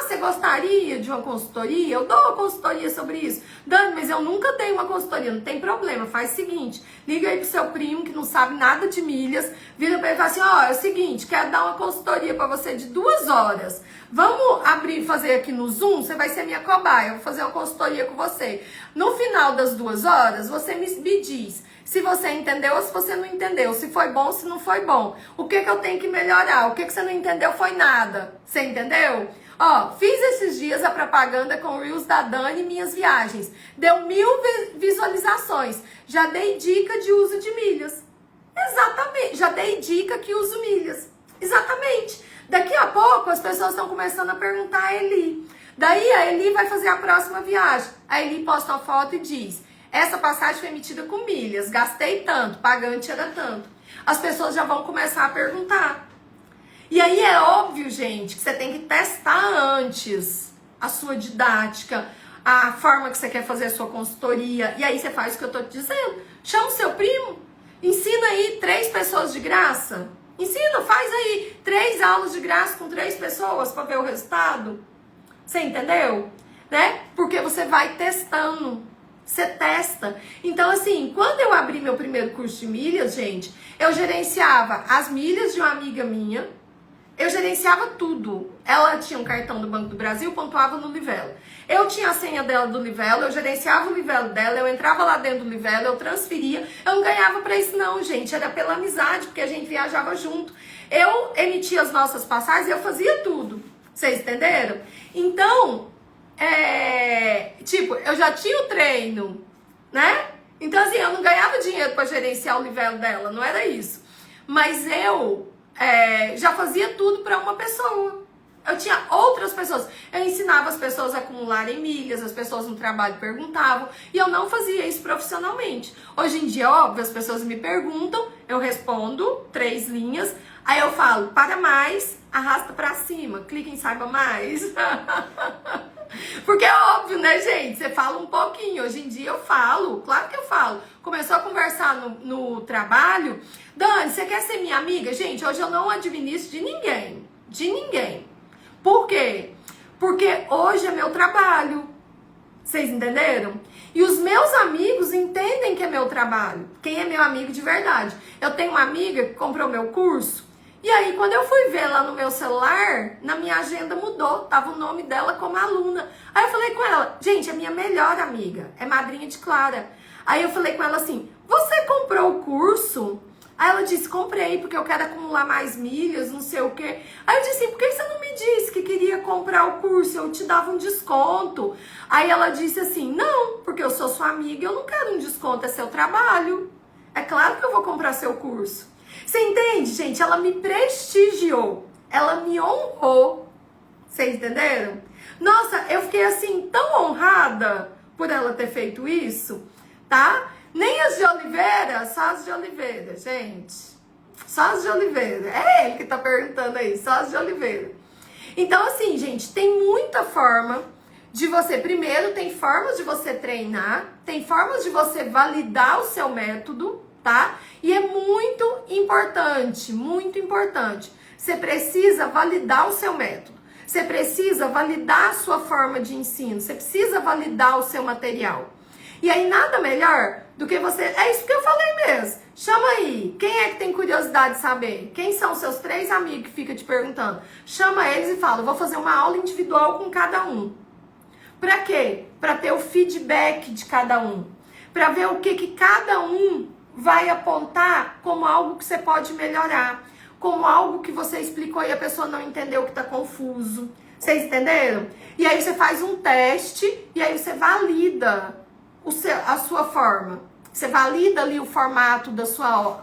Você gostaria de uma consultoria? Eu dou uma consultoria sobre isso. Dani, mas eu nunca dei uma consultoria, não tem problema. Faz o seguinte, liga aí pro seu primo que não sabe nada de milhas, vira pra ele e fala assim, é o seguinte, quero dar uma consultoria pra você de 2 horas. Vamos abrir, fazer aqui no Zoom, você vai ser minha cobaia, eu vou fazer uma consultoria com você. No final das 2 horas, você me diz se você entendeu ou se você não entendeu, se foi bom ou se não foi bom. O que eu tenho que melhorar, o que você não entendeu foi nada. Você entendeu? Fiz esses dias a propaganda com o Reels da Dani e minhas viagens. Deu 1000 visualizações. Já dei dica de uso de milhas. Exatamente. Já dei dica que uso milhas. Exatamente. Daqui a pouco as pessoas estão começando a perguntar a Eli. Daí a Eli vai fazer a próxima viagem. A Eli posta uma foto e diz, essa passagem foi emitida com milhas, gastei tanto, pagante era tanto. As pessoas já vão começar a perguntar. E aí é óbvio, gente, que você tem que testar antes a sua didática, a forma que você quer fazer a sua consultoria. E aí você faz o que eu tô te dizendo. Chama o seu primo, ensina aí 3 pessoas de graça. Ensina, faz aí 3 aulas de graça com 3 pessoas para ver o resultado. Você entendeu? Né? Porque você vai testando. Você testa. Então, assim, quando eu abri meu primeiro curso de milhas, gente, eu gerenciava as milhas de uma amiga minha. Eu gerenciava tudo. Ela tinha um cartão do Banco do Brasil, pontuava no Livelo. Eu tinha a senha dela do Livelo, eu gerenciava o Livelo dela, eu entrava lá dentro do Livelo, eu transferia. Eu não ganhava pra isso não, gente. Era pela amizade, porque a gente viajava junto. Eu emitia as nossas passagens e eu fazia tudo. Vocês entenderam? Então, eu já tinha o treino, né? Então, assim, eu não ganhava dinheiro pra gerenciar o Livelo dela, não era isso. Mas eu já fazia tudo para uma pessoa. Eu tinha outras pessoas. Eu ensinava as pessoas a acumularem milhas, as pessoas no trabalho perguntavam, e eu não fazia isso profissionalmente. Hoje em dia, óbvio, as pessoas me perguntam, eu respondo 3 linhas, aí eu falo, para mais, arrasta para cima, clica em saiba mais. Porque é óbvio, né, gente? Você fala um pouquinho. Hoje em dia eu falo, claro que eu falo. Começou a conversar no trabalho. Dani, você quer ser minha amiga? Gente, hoje eu não administro de ninguém. De ninguém. Por quê? Porque hoje é meu trabalho. Vocês entenderam? E os meus amigos entendem que é meu trabalho. Quem é meu amigo de verdade? Eu tenho uma amiga que comprou meu curso. E aí, quando eu fui ver lá no meu celular, na minha agenda mudou, tava o nome dela como aluna. Aí eu falei com ela, gente, é minha melhor amiga, é madrinha de Clara. Aí eu falei com ela assim, você comprou o curso? Aí ela disse, comprei, porque eu quero acumular mais milhas, não sei o quê. Aí eu disse assim, por que você não me disse que queria comprar o curso? Eu te dava um desconto. Aí ela disse assim, não, porque eu sou sua amiga, eu não quero um desconto, é seu trabalho. É claro que eu vou comprar seu curso. Você entende, gente? Ela me prestigiou. Ela me honrou. Vocês entenderam? Nossa, eu fiquei assim tão honrada por ela ter feito isso, tá? Nem as de Oliveira, só as de Oliveira, gente. Só as de Oliveira. É ele que tá perguntando aí, só as de Oliveira. Então, assim, gente, tem muita forma de você... Primeiro, tem formas de você treinar, tem formas de você validar o seu método, tá? E é muito importante, muito importante. Você precisa validar o seu método. Você precisa validar a sua forma de ensino. Você precisa validar o seu material. E aí nada melhor do que você... É isso que eu falei mesmo. Chama aí. Quem é que tem curiosidade de saber? Quem são os seus 3 amigos que ficam te perguntando? Chama eles e fala, vou fazer uma aula individual com cada um. Pra quê? Pra ter o feedback de cada um. Pra ver o que cada um vai apontar como algo que você pode melhorar. Como algo que você explicou e a pessoa não entendeu, que tá confuso. Vocês entenderam? E aí você faz um teste e aí você valida a sua forma. Você valida ali o formato da sua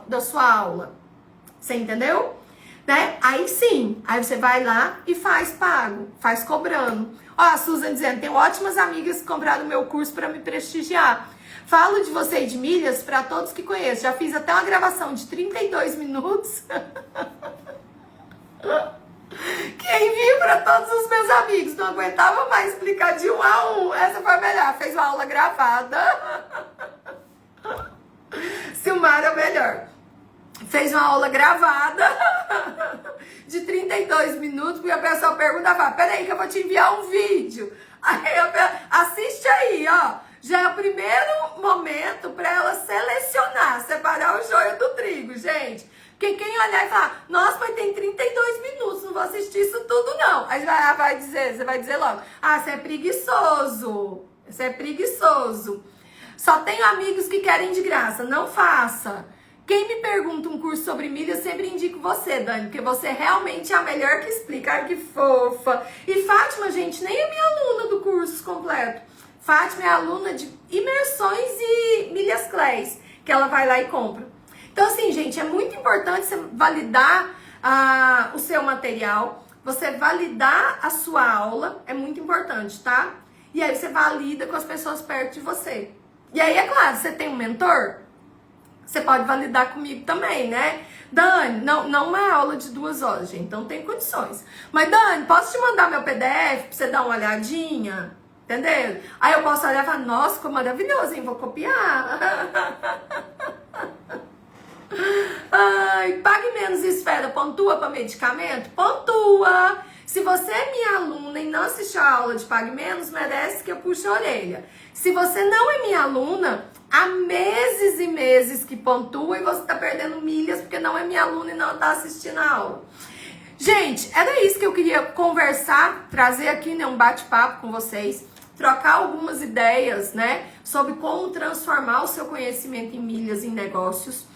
aula. Você entendeu? Né? Aí sim, aí você vai lá e faz pago, faz cobrando. Ó, a Susan dizendo, tenho ótimas amigas que compraram meu curso para me prestigiar. Falo de você e de milhas para todos que conheço. Já fiz até uma gravação de 32 minutos. Que envio para todos os meus amigos. Não aguentava mais explicar de 1 a 1. Essa foi a melhor. Fez uma aula gravada. Silmar é o melhor. fez uma aula gravada de 32 minutos, porque a pessoa pergunta, peraí que eu vou te enviar um vídeo. Aí assiste aí, ó. Já é o primeiro momento para ela selecionar, separar o joio do trigo, gente. Porque quem olhar e falar, nossa, mas tem 32 minutos, não vou assistir isso tudo não. Aí você vai dizer logo, você é preguiçoso, você é preguiçoso. Só tenho amigos que querem de graça, não faça. Quem me pergunta um curso sobre milhas, eu sempre indico você, Dani, porque você realmente é a melhor que explica. Ai, que fofa. E Fátima, gente, nem é minha aluna do curso completo. Fátima é aluna de imersões e milhas Clays, que ela vai lá e compra. Então, assim, gente, é muito importante você validar o seu material, você validar a sua aula, é muito importante, tá? E aí você valida com as pessoas perto de você. E aí, é claro, você tem um mentor, você pode validar comigo também, né? Dani, não uma aula de 2 horas, gente, então tem condições. Mas, Dani, posso te mandar meu PDF pra você dar uma olhadinha? Entendeu? Aí eu posso olhar e falar, nossa, ficou maravilhoso, hein? Vou copiar. Ai, pague menos esfera, pontua para medicamento? Pontua! Se você é minha aluna e não assistiu a aula de Pague Menos, merece que eu puxe a orelha. Se você não é minha aluna, há meses e meses que pontua e você está perdendo milhas porque não é minha aluna e não está assistindo a aula. Gente, era isso que eu queria conversar, trazer aqui, né, um bate-papo com vocês, trocar algumas ideias, né, sobre como transformar o seu conhecimento em milhas em negócios.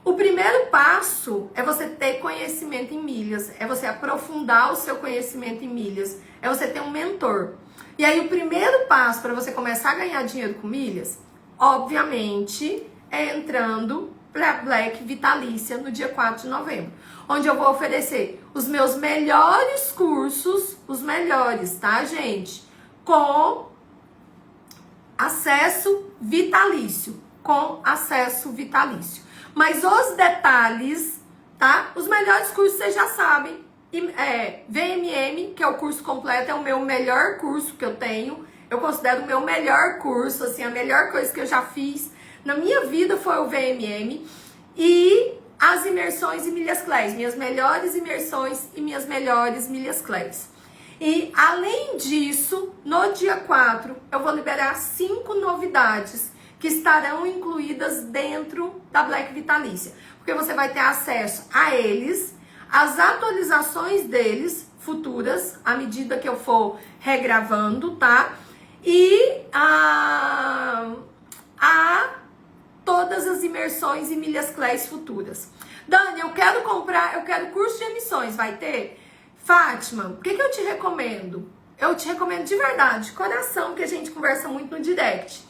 O primeiro passo é você ter conhecimento em milhas, é você aprofundar o seu conhecimento em milhas, é você ter um mentor. E aí o primeiro passo para você começar a ganhar dinheiro com milhas, obviamente, é entrando para Black Vitalícia no dia 4 de novembro, onde eu vou oferecer os meus melhores cursos, os melhores, tá, gente? Com acesso vitalício, Mas os detalhes, tá? Os melhores cursos vocês já sabem. VMM, que é o curso completo, é o meu melhor curso que eu tenho. Eu considero o meu melhor curso, assim, a melhor coisa que eu já fiz na minha vida foi o VMM. E as imersões e milhas Clays, minhas melhores imersões e minhas melhores milhas Clays. E além disso, no dia 4, eu vou liberar 5 novidades que estarão incluídas dentro da Black Vitalícia. Porque você vai ter acesso a eles, as atualizações deles, futuras, à medida que eu for regravando, tá? E a todas as imersões e milhas Clays futuras. Dani, eu quero curso de emissões, vai ter? Fátima, o que eu te recomendo? Eu te recomendo de verdade, de coração, que a gente conversa muito no direct.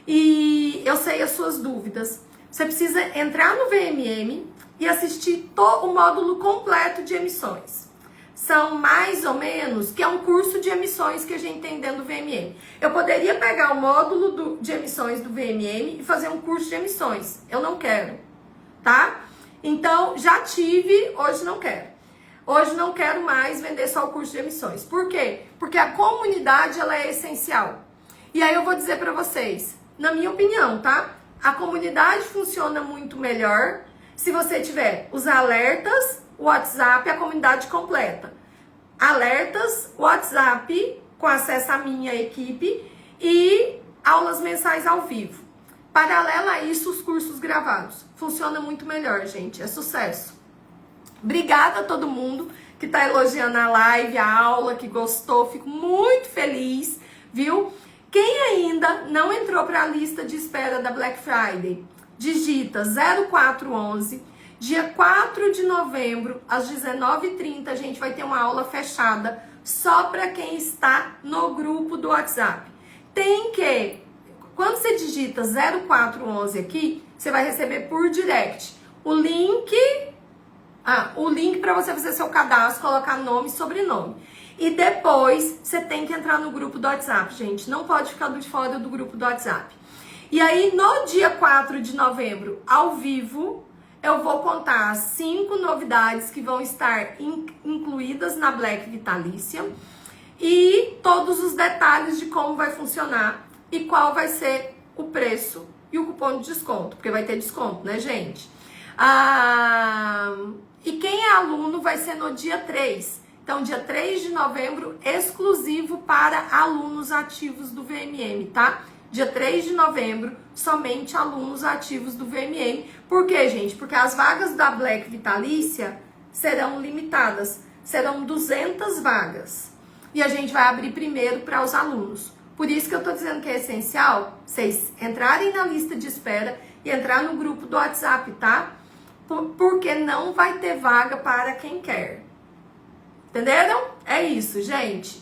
E eu sei as suas dúvidas. Você precisa entrar no VMM e assistir todo o módulo completo de emissões. São mais ou menos, que é um curso de emissões que a gente tem dentro do VMM. Eu poderia pegar o módulo de emissões do VMM e fazer um curso de emissões. Eu não quero, tá? Então, já tive, hoje não quero. Hoje não quero mais vender só o curso de emissões. Por quê? Porque a comunidade, ela é essencial. E aí eu vou dizer pra vocês, na minha opinião, tá? A comunidade funciona muito melhor se você tiver os alertas, o WhatsApp, a comunidade completa. Alertas, WhatsApp, com acesso à minha equipe e aulas mensais ao vivo. Paralelo a isso, os cursos gravados. Funciona muito melhor, gente. É sucesso. Obrigada a todo mundo que tá elogiando a live, a aula, que gostou. Fico muito feliz, viu? Quem ainda não entrou para a lista de espera da Black Friday, digita 0411. Dia 4 de novembro, às 19h30, a gente vai ter uma aula fechada só para quem está no grupo do WhatsApp. Quando você digita 0411 aqui, você vai receber por direct o link para você fazer seu cadastro, colocar nome e sobrenome. E depois você tem que entrar no grupo do WhatsApp, gente. Não pode ficar de fora do grupo do WhatsApp. E aí, no dia 4 de novembro, ao vivo, eu vou contar as 5 novidades que vão estar incluídas na Black Vitalícia e todos os detalhes de como vai funcionar e qual vai ser o preço e o cupom de desconto, porque vai ter desconto, né, gente? E quem é aluno vai ser no dia 3. Então, dia 3 de novembro, exclusivo para alunos ativos do VMM, tá? Dia 3 de novembro, somente alunos ativos do VMM. Por quê, gente? Porque as vagas da Black Vitalícia serão limitadas. Serão 200 vagas. E a gente vai abrir primeiro para os alunos. Por isso que eu tô dizendo que é essencial vocês entrarem na lista de espera e entrar no grupo do WhatsApp, tá? Porque não vai ter vaga para quem quer. Entenderam? É isso, gente.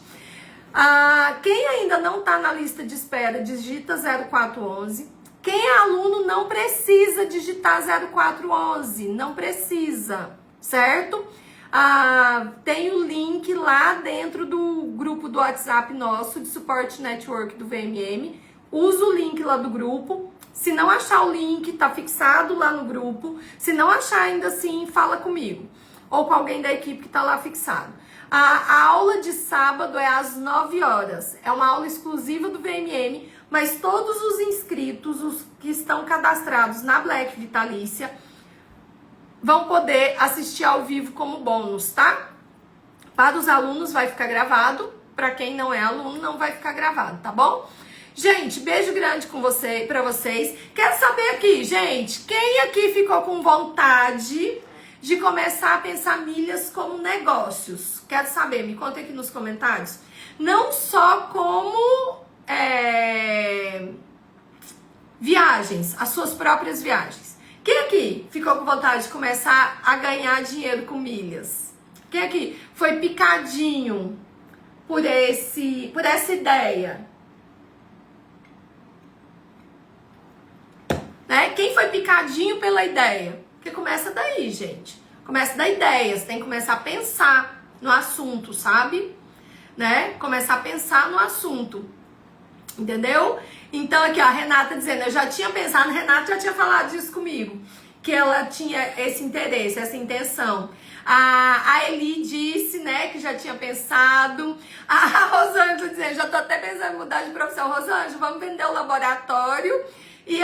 Quem ainda não tá na lista de espera, digita 0411. Quem é aluno não precisa digitar 0411. Não precisa, certo? Tem o link lá dentro do grupo do WhatsApp nosso, de suporte network do VMM. Usa o link lá do grupo. Se não achar o link, tá fixado lá no grupo. Se não achar ainda assim, fala comigo. Ou com alguém da equipe que tá lá fixado. A aula de sábado é às 9 horas. É uma aula exclusiva do VMM, mas todos os inscritos, os que estão cadastrados na Black Vitalícia, vão poder assistir ao vivo como bônus, tá? Para os alunos vai ficar gravado, para quem não é aluno não vai ficar gravado, tá bom? Gente, beijo grande para vocês. Quero saber aqui, gente, quem aqui ficou com vontade de começar a pensar milhas como negócios? Quero saber, me conta aqui nos comentários. Não só como viagens, as suas próprias viagens. Quem aqui ficou com vontade de começar a ganhar dinheiro com milhas? Quem aqui foi picadinho por essa ideia? Né? Quem foi picadinho pela ideia? Porque começa daí, gente. Começa da ideia, você tem que começar a pensar no assunto, sabe? Né? Começar a pensar no assunto. Entendeu? Então aqui, ó, a Renata dizendo, eu já tinha pensado, a Renata já tinha falado disso comigo, que ela tinha esse interesse, essa intenção. A Eli disse, né, que já tinha pensado. A Rosângela dizendo, já tô até pensando em mudar de profissão. Rosângela, vamos vender o laboratório e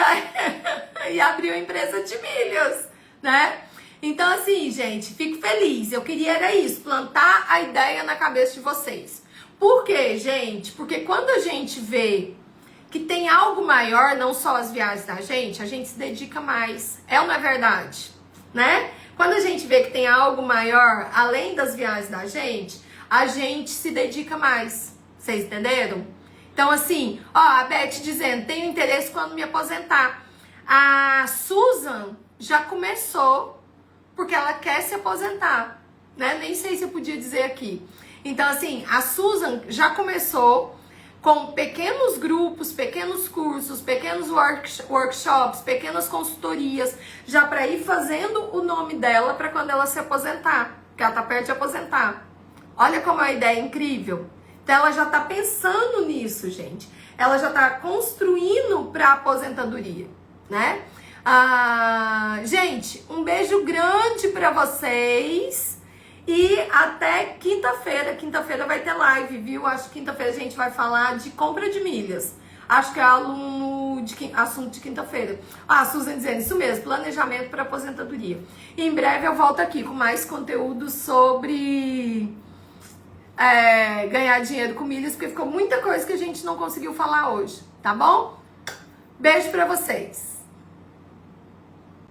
abrir uma empresa de milhas, né? Então assim, gente, fico feliz. Eu queria era isso, plantar a ideia na cabeça de vocês. Por quê, gente? Porque quando a gente vê que tem algo maior, não só as viagens da gente, a gente se dedica mais. É ou não é verdade? Né? Quando a gente vê que tem algo maior, além das viagens da gente, a gente se dedica mais. Vocês entenderam? Então assim, ó, a Beth dizendo, tenho interesse quando me aposentar. A Susan já começou, porque ela quer se aposentar, né? Nem sei se eu podia dizer aqui. Então assim, a Susan já começou com pequenos grupos, pequenos cursos, pequenos workshops, pequenas consultorias, já para ir fazendo o nome dela para quando ela se aposentar, porque ela tá perto de aposentar. Olha como a ideia é incrível. Então ela já tá pensando nisso, gente. Ela já tá construindo para a aposentadoria, né? Gente, um beijo grande para vocês. E até quinta-feira. Quinta-feira vai ter live, viu? Acho que quinta-feira a gente vai falar de compra de milhas. Acho que é assunto de quinta-feira. A Susan dizendo isso mesmo, planejamento para aposentadoria. E em breve eu volto aqui com mais conteúdo sobre ganhar dinheiro com milhas, porque ficou muita coisa que a gente não conseguiu falar hoje, tá bom? Beijo para vocês.